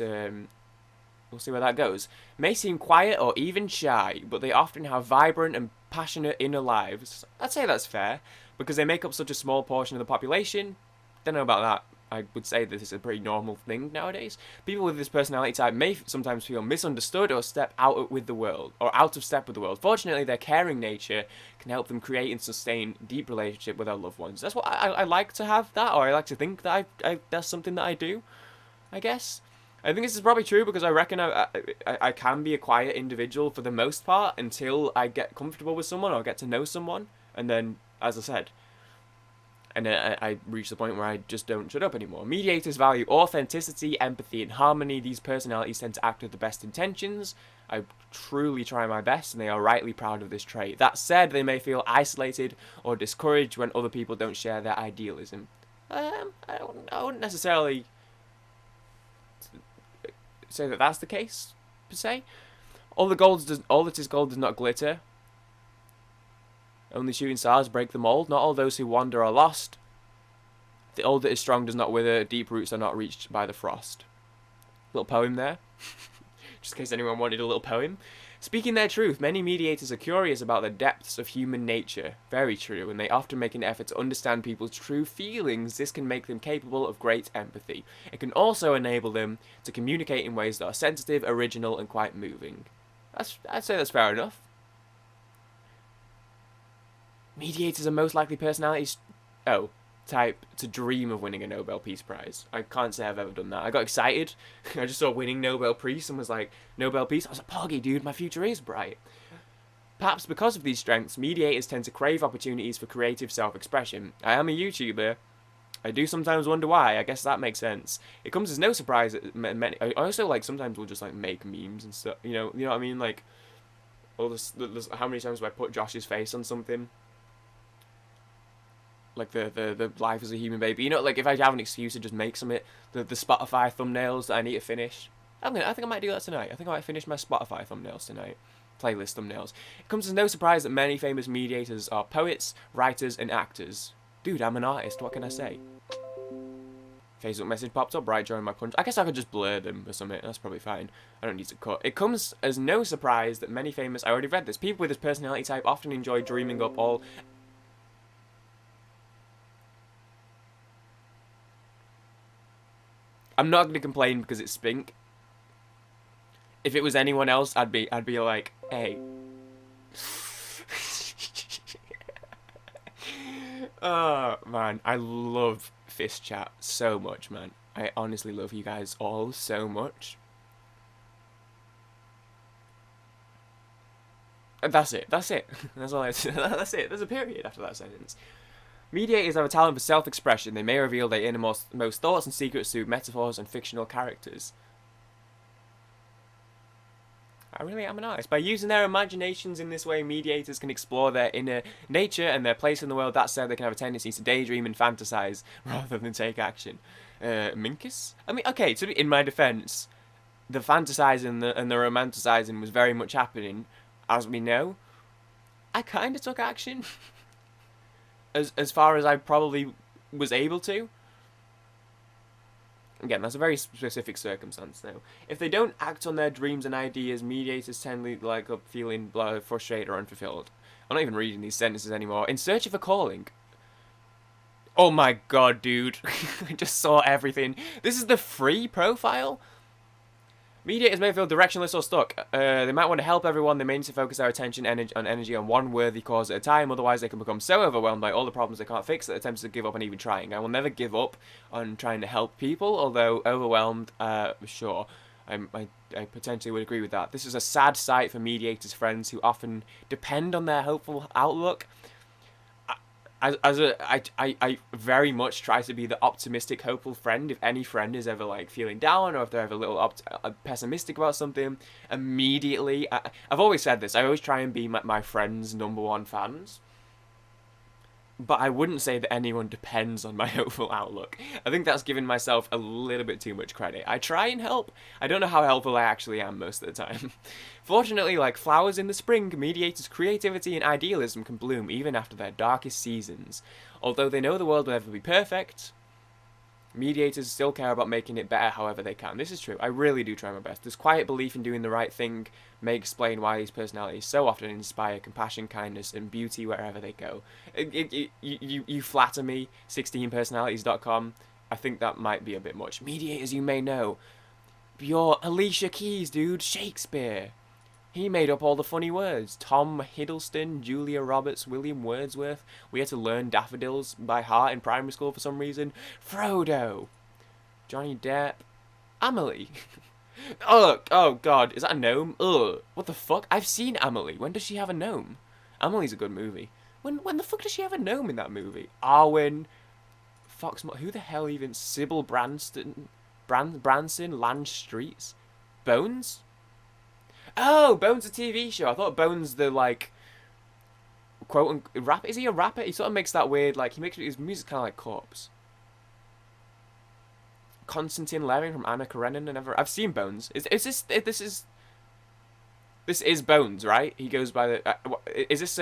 we'll see where that goes. May seem quiet or even shy, but they often have vibrant and passionate inner lives. I'd say that's fair, because they make up such a small portion of the population. Don't know about that. I would say this is a pretty normal thing nowadays. People with this personality type may sometimes feel misunderstood or out of step with the world. Fortunately, their caring nature can help them create and sustain deep relationship with their loved ones. That's what I like to have that, or I like to think that that's something that I do, I guess. I think this is probably true because I reckon I can be a quiet individual for the most part until I get comfortable with someone or get to know someone. And then, as I said, I reach the point where I just don't shut up anymore. Mediators value authenticity, empathy, and harmony. These personalities tend to act with the best intentions. I truly try my best, and they are rightly proud of this trait. That said, they may feel isolated or discouraged when other people don't share their idealism. I wouldn't necessarily say that that's the case, per se. All that is gold does not glitter. Only shooting stars break the mold. Not all those who wander are lost. The old that is strong does not wither. Deep roots are not reached by the frost. Little poem there. Just in case anyone wanted a little poem. Speaking their truth, many mediators are curious about the depths of human nature. Very true, and they often make an effort to understand people's true feelings. This can make them capable of great empathy. It can also enable them to communicate in ways that are sensitive, original, and quite moving. I'd say that's fair enough. Mediators are most likely personalities... type to dream of winning a Nobel Peace Prize. I can't say I've ever done that. I got excited. I just saw winning Nobel Peace and was like, Nobel Peace? I was like, Poggy, dude, my future is bright. Perhaps because of these strengths, mediators tend to crave opportunities for creative self-expression. I am a YouTuber. I do sometimes wonder why. I guess that makes sense. It comes as no surprise that many... I also, like, sometimes will just, like, make memes and stuff. You know what I mean? Like, all this, how many times have I put Josh's face on something? like the life as a human baby. You know, like if I have an excuse to just make some the Spotify thumbnails that I need to finish. I think I might do that tonight. I think I might finish my Spotify thumbnails tonight. Playlist thumbnails. It comes as no surprise that many famous mediators are poets, writers, and actors. Dude, I'm an artist. What can I say? Facebook message popped up right during my punch. I guess I could just blur them or something. That's probably fine. I don't need to cut. It comes as no surprise that many famous... I already read this. People with this personality type often enjoy dreaming up all... I'm not going to complain because it's Spink. If it was anyone else, I'd be like, hey. Oh, man. I love Fist Chat so much, man. I honestly love you guys all so much. That's it. That's it. That's all I say. That's it. There's a period after that sentence. Mediators have a talent for self-expression. They may reveal their innermost thoughts and secrets through metaphors and fictional characters. I really am an artist. By using their imaginations in this way, mediators can explore their inner nature and their place in the world. That said, they can have a tendency to daydream and fantasize rather than take action. Minkus? I mean, okay, in my defense, the fantasizing and the romanticizing was very much happening, as we know. I kind of took action. as far as I probably was able to. Again, that's a very specific circumstance now. If they don't act on their dreams and ideas, mediators tend to like up feeling frustrated or unfulfilled. I'm not even reading these sentences anymore. In search of a calling. Oh my god, dude. I just saw everything. This is the free profile? Mediators may feel directionless or stuck. They might want to help everyone. They may need to focus their attention energy on one worthy cause at a time. Otherwise, they can become so overwhelmed by all the problems they can't fix that they attempt to give up on even trying. I will never give up on trying to help people, although overwhelmed, sure. I potentially would agree with that. This is a sad sight for mediators' friends who often depend on their hopeful outlook. I very much try to be the optimistic, hopeful friend. If any friend is ever like feeling down or if they're ever a little pessimistic about something, immediately, I've always said this, I always try and be my friend's #1 fans. But I wouldn't say that anyone depends on my hopeful outlook. I think that's giving myself a little bit too much credit. I try and help. I don't know how helpful I actually am most of the time. Fortunately, like flowers in the spring, mediators' creativity and idealism can bloom even after their darkest seasons. Although they know the world will never be perfect, mediators still care about making it better however they can. This is true. I really do try my best. This quiet belief in doing the right thing may explain why these personalities so often inspire compassion, kindness, and beauty wherever they go. You flatter me, 16personalities.com. I think that might be a bit much. Mediators you may know. You're Alicia Keys, dude. Shakespeare. He made up all the funny words. Tom Hiddleston, Julia Roberts, William Wordsworth. We had to learn daffodils by heart in primary school for some reason. Frodo. Johnny Depp. Amelie. Oh god, is that a gnome? Ugh, what the fuck? I've seen Amelie. When does she have a gnome? Amelie's a good movie. When the fuck does she have a gnome in that movie? Arwen. Fox. Who the hell even? Sybil Branson, Land Streets. Bones? Oh, Bones a TV show. I thought Bones the like quote rap. Is he a rapper? He sort of makes that weird like he makes his music kind of like Corpse. Konstantin Levin from Anna Karenina. I've seen Bones. This is Bones, right? He goes by the. Is this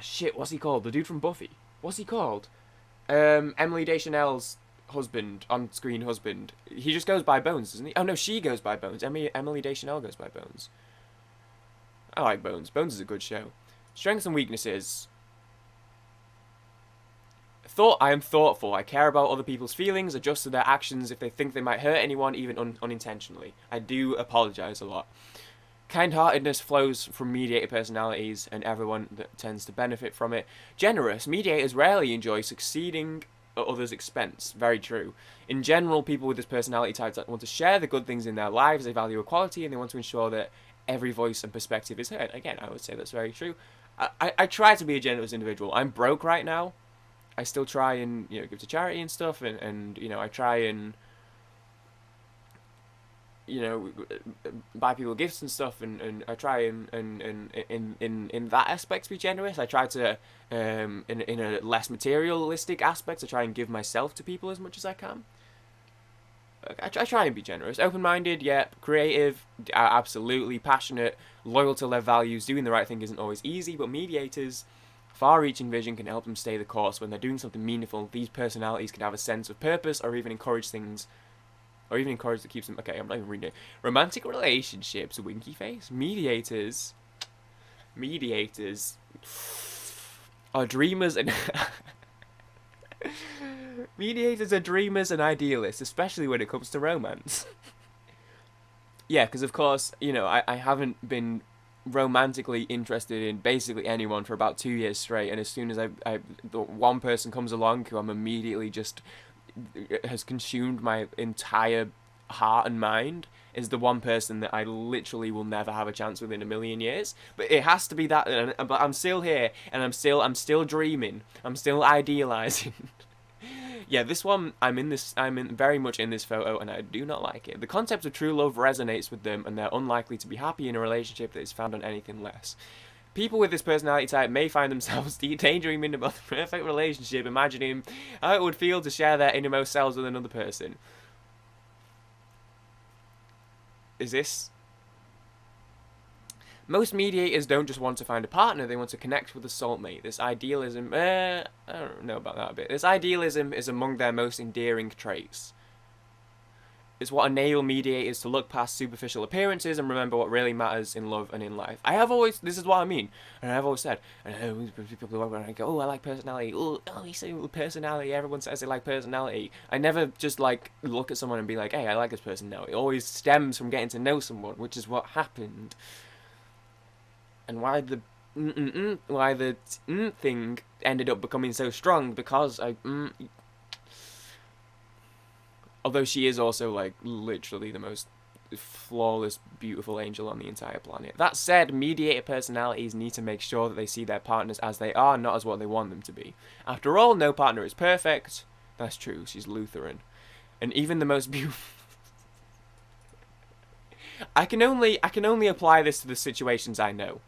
shit? What's he called? The dude from Buffy. What's he called? Emily Deschanel's husband, on-screen husband. He just goes by Bones, doesn't he? Oh no, she goes by Bones. Emily Deschanel goes by Bones. I like Bones. Bones is a good show. Strengths and weaknesses. I am thoughtful. I care about other people's feelings, adjust to their actions if they think they might hurt anyone, even unintentionally. I do apologise a lot. Kind-heartedness flows from mediator personalities, and everyone that tends to benefit from it. Generous. Mediators rarely enjoy succeeding at others' expense. Very true. In general, people with this personality type want to share the good things in their lives, they value equality, and they want to ensure that every voice and perspective is heard. Again, I would say that's very true. I try to be a generous individual. I'm broke right now. I still try and, give to charity and stuff, and I try and, you know, buy people gifts and stuff, and I try and in that aspect to be generous. I try to in a less materialistic aspect, I try and give myself to people as much as I can. I try and be generous, open-minded, yeah, creative, absolutely passionate, loyal to their values. Doing the right thing isn't always easy, but mediators, far-reaching vision can help them stay the course. When they're doing something meaningful, these personalities can have a sense of purpose, or even encourage things, or even encourage that keeps them. Okay, I'm not even reading it. Romantic relationships, winky face. Mediators are dreamers and mediators are dreamers and idealists, especially when it comes to romance. Yeah, because of course, you know, I haven't been romantically interested in basically anyone for about 2 years straight, and as soon as the one person comes along who I'm immediately just has consumed my entire heart and mind, is the one person that I literally will never have a chance with in a million years. But it has to be that. But I'm still here, and I'm still dreaming. I'm still idealizing. Yeah, this one, very much in this photo, and I do not like it. The concept of true love resonates with them, and they're unlikely to be happy in a relationship that is found on anything less. People with this personality type may find themselves daydreaming about the perfect relationship, imagining how it would feel to share their innermost selves with another person. Is this... Most mediators don't just want to find a partner, they want to connect with a soulmate. This idealism, I don't know about that a bit. This idealism is among their most endearing traits. It's what enable mediators to look past superficial appearances and remember what really matters in love and in life. This is what I mean, and I've always said, and I know people when I go, oh, I like personality, oh, you say personality, everyone says they like personality. I never just like look at someone and be like, hey, I like this person now. It always stems from getting to know someone, which is what happened. And why the thing ended up becoming so strong, because although she is also, like, literally the most flawless, beautiful angel on the entire planet. That said, mediator personalities need to make sure that they see their partners as they are, not as what they want them to be. After all, no partner is perfect. That's true, she's Lutheran. And even the most beautiful... I can only apply this to the situations I know.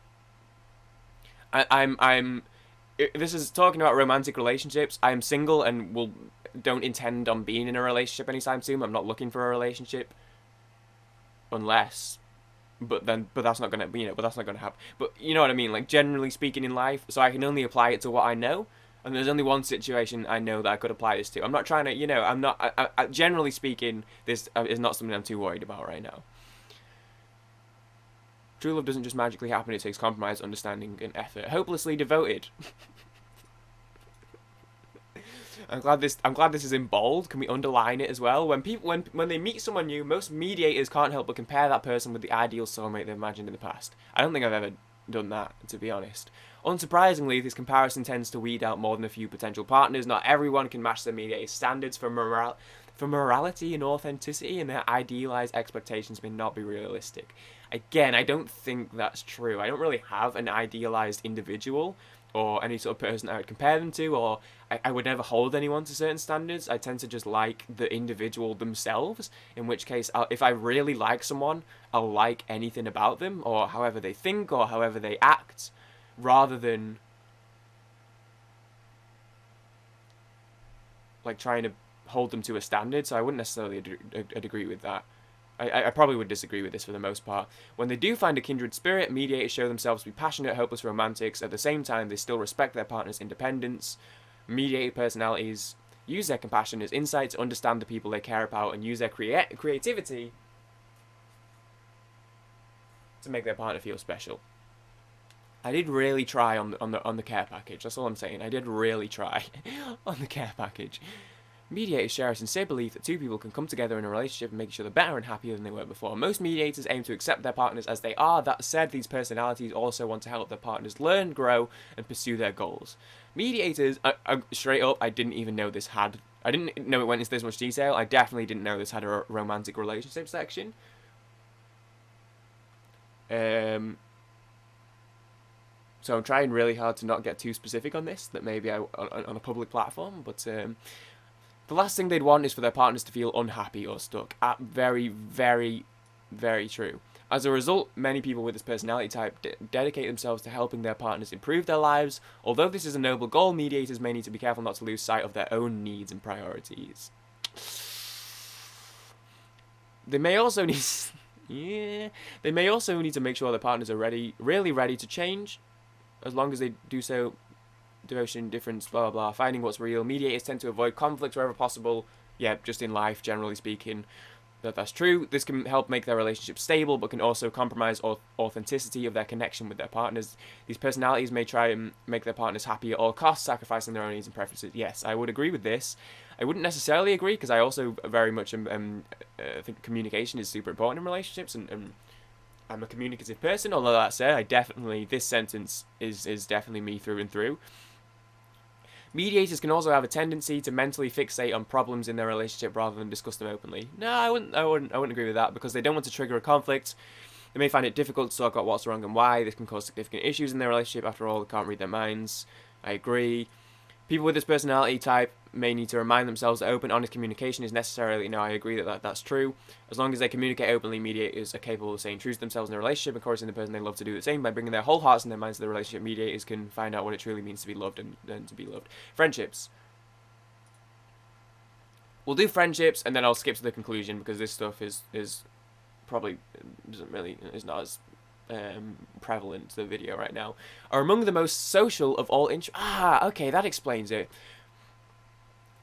This is talking about romantic relationships. I'm single and don't intend on being in a relationship anytime soon. I'm not looking for a relationship, unless, but that's not gonna, but that's not gonna happen. But you know what I mean, like generally speaking in life. So I can only apply it to what I know, and there's only one situation I know that I could apply this to. I'm not trying to, I'm not. Generally speaking, this is not something I'm too worried about right now. True love doesn't just magically happen, it takes compromise, understanding, and effort. Hopelessly devoted. I'm glad this is in bold. Can we underline it as well? When they meet someone new, most mediators can't help but compare that person with the ideal soulmate they've imagined in the past. I don't think I've ever done that, to be honest. Unsurprisingly, this comparison tends to weed out more than a few potential partners. Not everyone can match their mediator's standards for morality and authenticity, and their idealized expectations may not be realistic. Again, I don't think that's true. I don't really have an idealized individual or any sort of person I would compare them to, or I would never hold anyone to certain standards. I tend to just like the individual themselves, in which case, if I really like someone, I'll like anything about them, or however they think, or however they act, rather than like trying to hold them to a standard. So I wouldn't necessarily agree with that. I probably would disagree with this for the most part. When they do find a kindred spirit, mediators show themselves to be passionate, hopeless romantics. At the same time, they still respect their partner's independence. Mediator personalities use their compassion as insight to understand the people they care about and use their creativity to make their partner feel special. I did really try on the care package. That's all I'm saying. I did really try on the care package. Mediators share a sincere belief that two people can come together in a relationship and make each other better and happier than they were before. Most mediators aim to accept their partners as they are. That said, these personalities also want to help their partners learn, grow, and pursue their goals. Mediators, straight up, I didn't even know this had... I didn't know it went into this much detail. I definitely didn't know this had a romantic relationship section. So I'm trying really hard to not get too specific on this, that maybe on a public platform, but... the last thing they'd want is for their partners to feel unhappy or stuck. Very, very Very true. As a result, many people with this personality type dedicate themselves to helping their partners improve their lives. Although this is a noble goal, mediators may need to be careful not to lose sight of their own needs and priorities. They may also need... yeah. They may also need to make sure their partners are really ready to change. As long as they do so, devotion, difference, blah, blah, blah, finding what's real. Mediators tend to avoid conflict wherever possible. Yeah, just in life, generally speaking. That's true. This can help make their relationship stable, but can also compromise authenticity of their connection with their partners. These personalities may try and make their partners happy at all costs, sacrificing their own needs and preferences. Yes, I would agree with this. I wouldn't necessarily agree, because I also very much think communication is super important in relationships, and I'm a communicative person. Although that said, this sentence is definitely me through and through. Mediators can also have a tendency to mentally fixate on problems in their relationship rather than discuss them openly. No, I wouldn't agree with that, because they don't want to trigger a conflict. They may find it difficult to talk about what's wrong and why. This can cause significant issues in their relationship. After all, they can't read their minds. I agree. People with this personality type may need to remind themselves that open, honest communication is necessarily... No, I agree that's true. As long as they communicate openly, mediators are capable of saying truth to themselves in a relationship, encouraging the person they love to do the same. By bringing their whole hearts and their minds to the relationship, mediators can find out what it truly means to be loved and to be loved. Friendships. We'll do friendships, and then I'll skip to the conclusion, because this stuff is probably is not as prevalent to the video right now. Are among the most social of all okay, that explains it.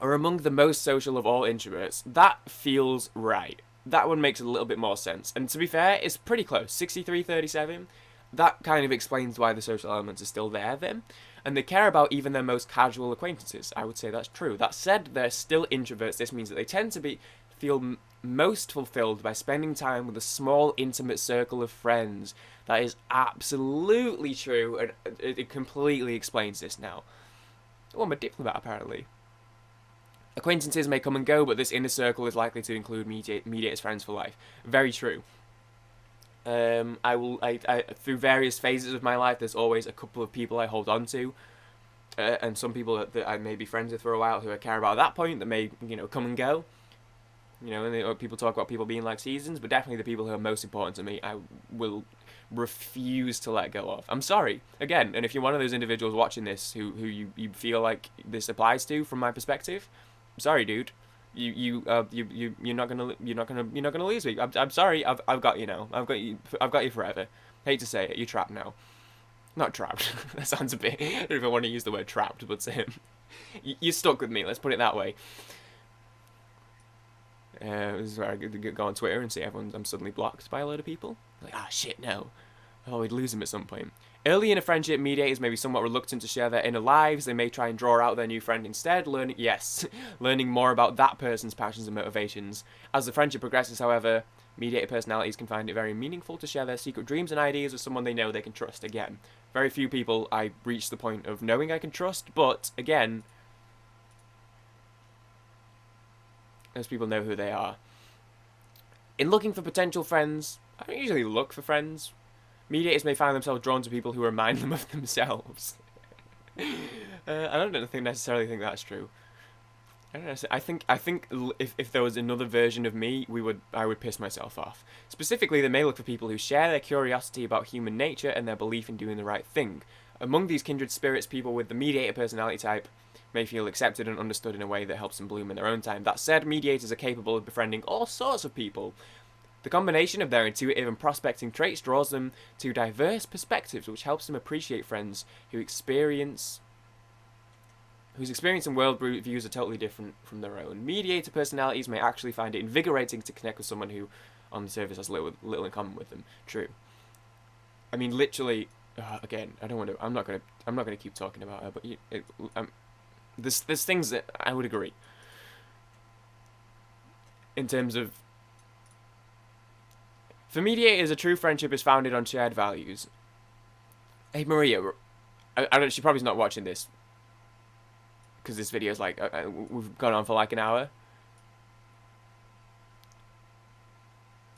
Are among the most social of all introverts. That feels right. That one makes a little bit more sense. And to be fair, it's pretty close. 63-37. That kind of explains why the social elements are still there then. And they care about even their most casual acquaintances. I would say that's true. That said, they're still introverts. This means that they tend to feel most fulfilled by spending time with a small, intimate circle of friends. That is absolutely true, and it completely explains this now. Oh, I'm a diplomat, apparently. Acquaintances may come and go, but this inner circle is likely to include mediators' friends for life. Very true. Through various phases of my life, there's always a couple of people I hold on to, and some people that I may be friends with for a while who I care about at that point that may, come and go. And people talk about people being like seasons, but definitely the people who are most important to me, I will refuse to let go of. I'm sorry, again, and if you're one of those individuals watching this who you feel like this applies to, from my perspective, I'm sorry, dude. You're not gonna lose me. I'm sorry. I've got you now. I've got you forever. Hate to say it, you're trapped now. Not trapped. That sounds a bit... I don't even want to use the word trapped, but you're stuck with me. Let's put it that way. This is where I go on Twitter and see I'm suddenly blocked by a load of people. Like, shit, no. Oh, we'd lose him at some point. Early in a friendship, mediators may be somewhat reluctant to share their inner lives. They may try and draw out their new friend instead, learning more about that person's passions and motivations. As the friendship progresses, however, mediator personalities can find it very meaningful to share their secret dreams and ideas with someone they know they can trust. Again, very few people I reach the point of knowing I can trust, but, again, most people know who they are. In looking for potential friends, I don't usually look for friends. Mediators may find themselves drawn to people who remind them of themselves. I don't necessarily think that's true. I don't know. I think if there was another version of me, I would piss myself off. Specifically, they may look for people who share their curiosity about human nature and their belief in doing the right thing. Among these kindred spirits, people with the mediator personality type may feel accepted and understood in a way that helps them bloom in their own time. That said, mediators are capable of befriending all sorts of people. The combination of their intuitive and prospecting traits draws them to diverse perspectives, which helps them appreciate friends whose experience and world views are totally different from their own. Mediator personalities may actually find it invigorating to connect with someone who, on the surface, has little in common with them. True. I mean, literally. Again, I don't want to. I'm not gonna keep talking about her, but there's things that I would agree. In terms of, for mediators, a true friendship is founded on shared values. Hey Maria, she probably's not watching this, because this video's like we've gone on for like an hour.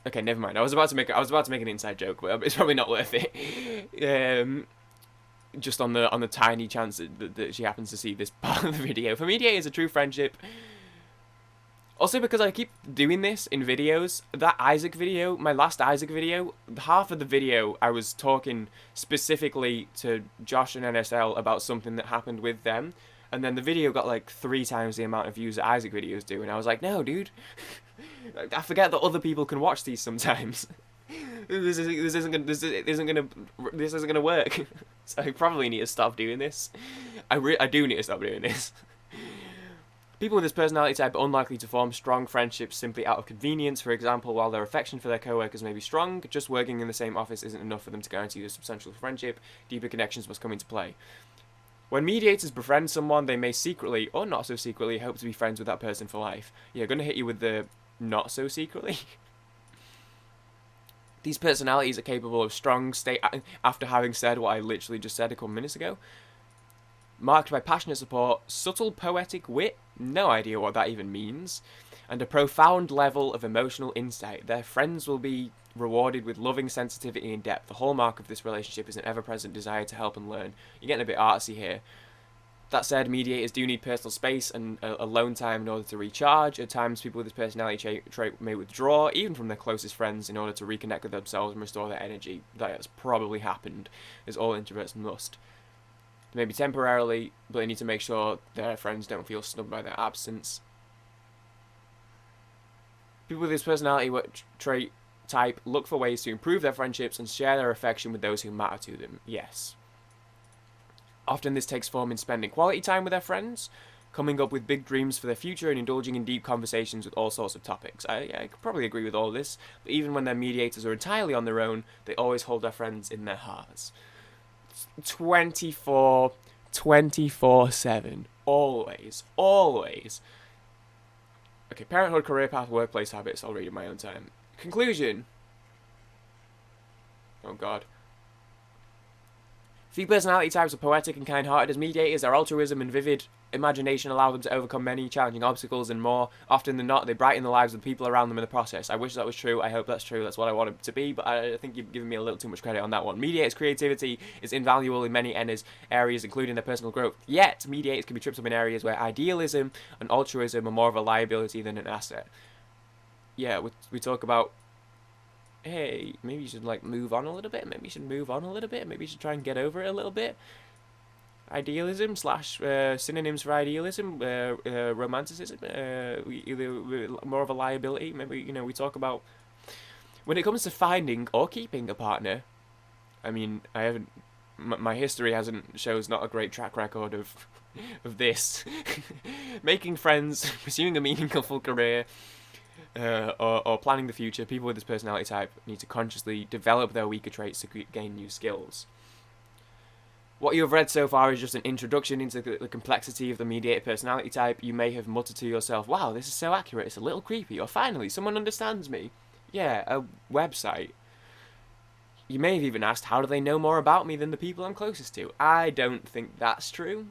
Okay, never mind. I was about to make an inside joke, but it's probably not worth it. Just on the tiny chance that she happens to see this part of the video. For mediators, a true friendship Also, because I keep doing this in videos, that Isaac video, my last Isaac video, half of the video I was talking specifically to Josh and NSL about something that happened with them, and then the video got like 3 times the amount of views that Isaac videos do, and I was like, no, dude, I forget that other people can watch these sometimes. This isn't gonna work. So I probably need to stop doing this. I do need to stop doing this. People with this personality type are unlikely to form strong friendships simply out of convenience. For example, while their affection for their co-workers may be strong, just working in the same office isn't enough for them to guarantee a substantial friendship. Deeper connections must come into play. When mediators befriend someone, they may secretly, or not so secretly, hope to be friends with that person for life. Yeah, gonna hit you with the not so secretly. These personalities are capable of strong state after having said what I literally just said a couple minutes ago. Marked by passionate support, subtle poetic wit, no idea what that even means, and a profound level of emotional insight. Their friends will be rewarded with loving sensitivity and depth. The hallmark of this relationship is an ever-present desire to help and learn. You're getting a bit artsy here. That said, mediators do need personal space and alone time in order to recharge. At times, people with this personality trait may withdraw, even from their closest friends, in order to reconnect with themselves and restore their energy. That has probably happened, as all introverts must. Maybe temporarily, but they need to make sure their friends don't feel snubbed by their absence. People with this personality trait type look for ways to improve their friendships and share their affection with those who matter to them. Yes. Often this takes form in spending quality time with their friends, coming up with big dreams for their future, and indulging in deep conversations with all sorts of topics. I could probably agree with all this, but even when their mediators are entirely on their own, they always hold their friends in their hearts. 24/7. Always. Okay, parenthood, career path, workplace habits. I'll read in my own time. Conclusion. Oh god. Few personality types are poetic and kind-hearted as mediators. Their altruism and vivid imagination allow them to overcome many challenging obstacles, and more often than not, they brighten the lives of the people around them in the process. I wish that was true. I hope that's true. That's what I want it to be, but I think you've given me a little too much credit on that one. Mediators' creativity is invaluable in many areas, including their personal growth. Yet, mediators can be tripped up in areas where idealism and altruism are more of a liability than an asset. Yeah, we talk about, hey, maybe you should like move on a little bit. Maybe you should try and get over it a little bit. Idealism / synonyms for idealism, romanticism, either more of a liability. Maybe, we talk about when it comes to finding or keeping a partner. I mean, I haven't. My history shows not a great track record of this. Making friends, pursuing a meaningful career. Or planning the future. People with this personality type need to consciously develop their weaker traits to gain new skills. What you have read so far is just an introduction into the complexity of the mediator personality type. You may have muttered to yourself, wow, this is so accurate, it's a little creepy, or finally, someone understands me. Yeah, a website. You may have even asked, how do they know more about me than the people I'm closest to? I don't think that's true.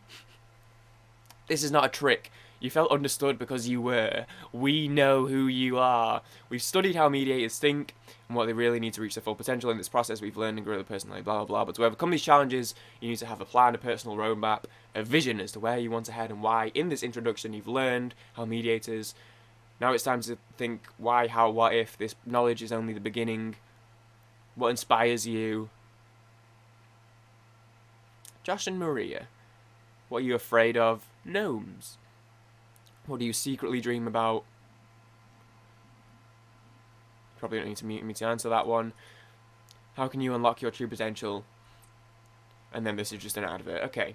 This is not a trick. You felt understood because you were. We know who you are. We've studied how mediators think and what they really need to reach their full potential. In this process, we've learned and grown the personality, blah, blah, blah. But to overcome these challenges, you need to have a plan, a personal roadmap, a vision as to where you want to head and why. In this introduction, you've learned how mediators... Now it's time to think why, how, what if. This knowledge is only the beginning. What inspires you? Josh and Maria. What are you afraid of? Gnomes. What do you secretly dream about? Probably don't need to mute me to answer that one. How can you unlock your true potential? And then this is just an advert. Okay.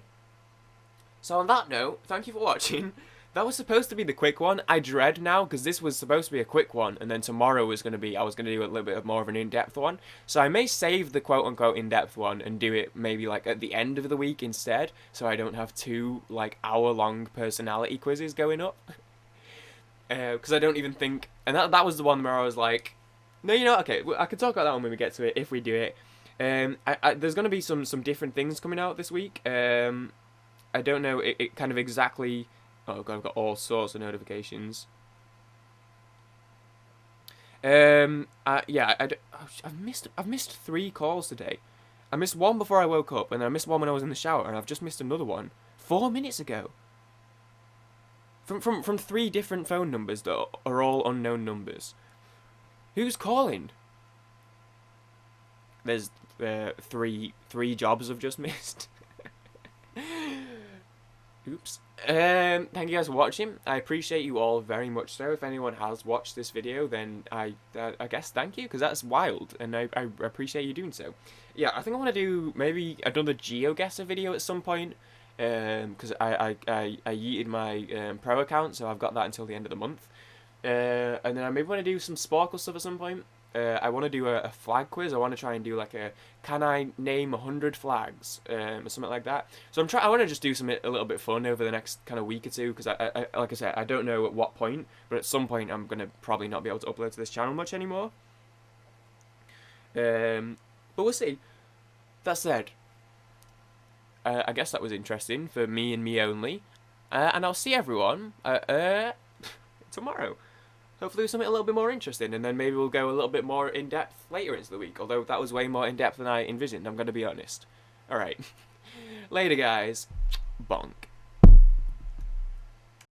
So on that note, thank you for watching. That was supposed to be the quick one. I dread now, because this was supposed to be a quick one, and then tomorrow was going to be, I was going to do a little bit more of an in-depth one. So I may save the quote-unquote in-depth one and do it maybe like at the end of the week instead, so I don't have 2 like hour-long personality quizzes going up. Because I don't even think, and that was the one where I was like, no, okay, I can talk about that one when we get to it, if we do it. There's going to be some different things coming out this week. I don't know it kind of exactly... Oh god, I've got all sorts of notifications. Yeah, I've missed 3 calls today. I missed one before I woke up, and I missed one when I was in the shower, and I've just missed another one 4 minutes ago. From 3 different phone numbers that are all unknown numbers. Who's calling? There's three jobs I've just missed. Oops. Thank you guys for watching. I appreciate you all very much so. If anyone has watched this video, then I guess thank you, because that's wild, and I appreciate you doing so. Yeah, I think I want to do maybe another GeoGuessr video at some point, because I yeeted my pro account, so I've got that until the end of the month. And then I maybe want to do some Sparkle stuff at some point. I want to do a flag quiz. I want to try and do like a, can I name 100 flags, or something like that. So I want to just do something a little bit fun over the next kind of week or two, because I like I said, I don't know at what point, but at some point I'm gonna probably not be able to upload to this channel much anymore. But we'll see. That said, I guess that was interesting for me and me only, and I'll see everyone tomorrow. Hopefully with something a little bit more interesting, and then maybe we'll go a little bit more in-depth later into the week, although that was way more in-depth than I envisioned, I'm going to be honest. Alright. Later, guys. Bonk.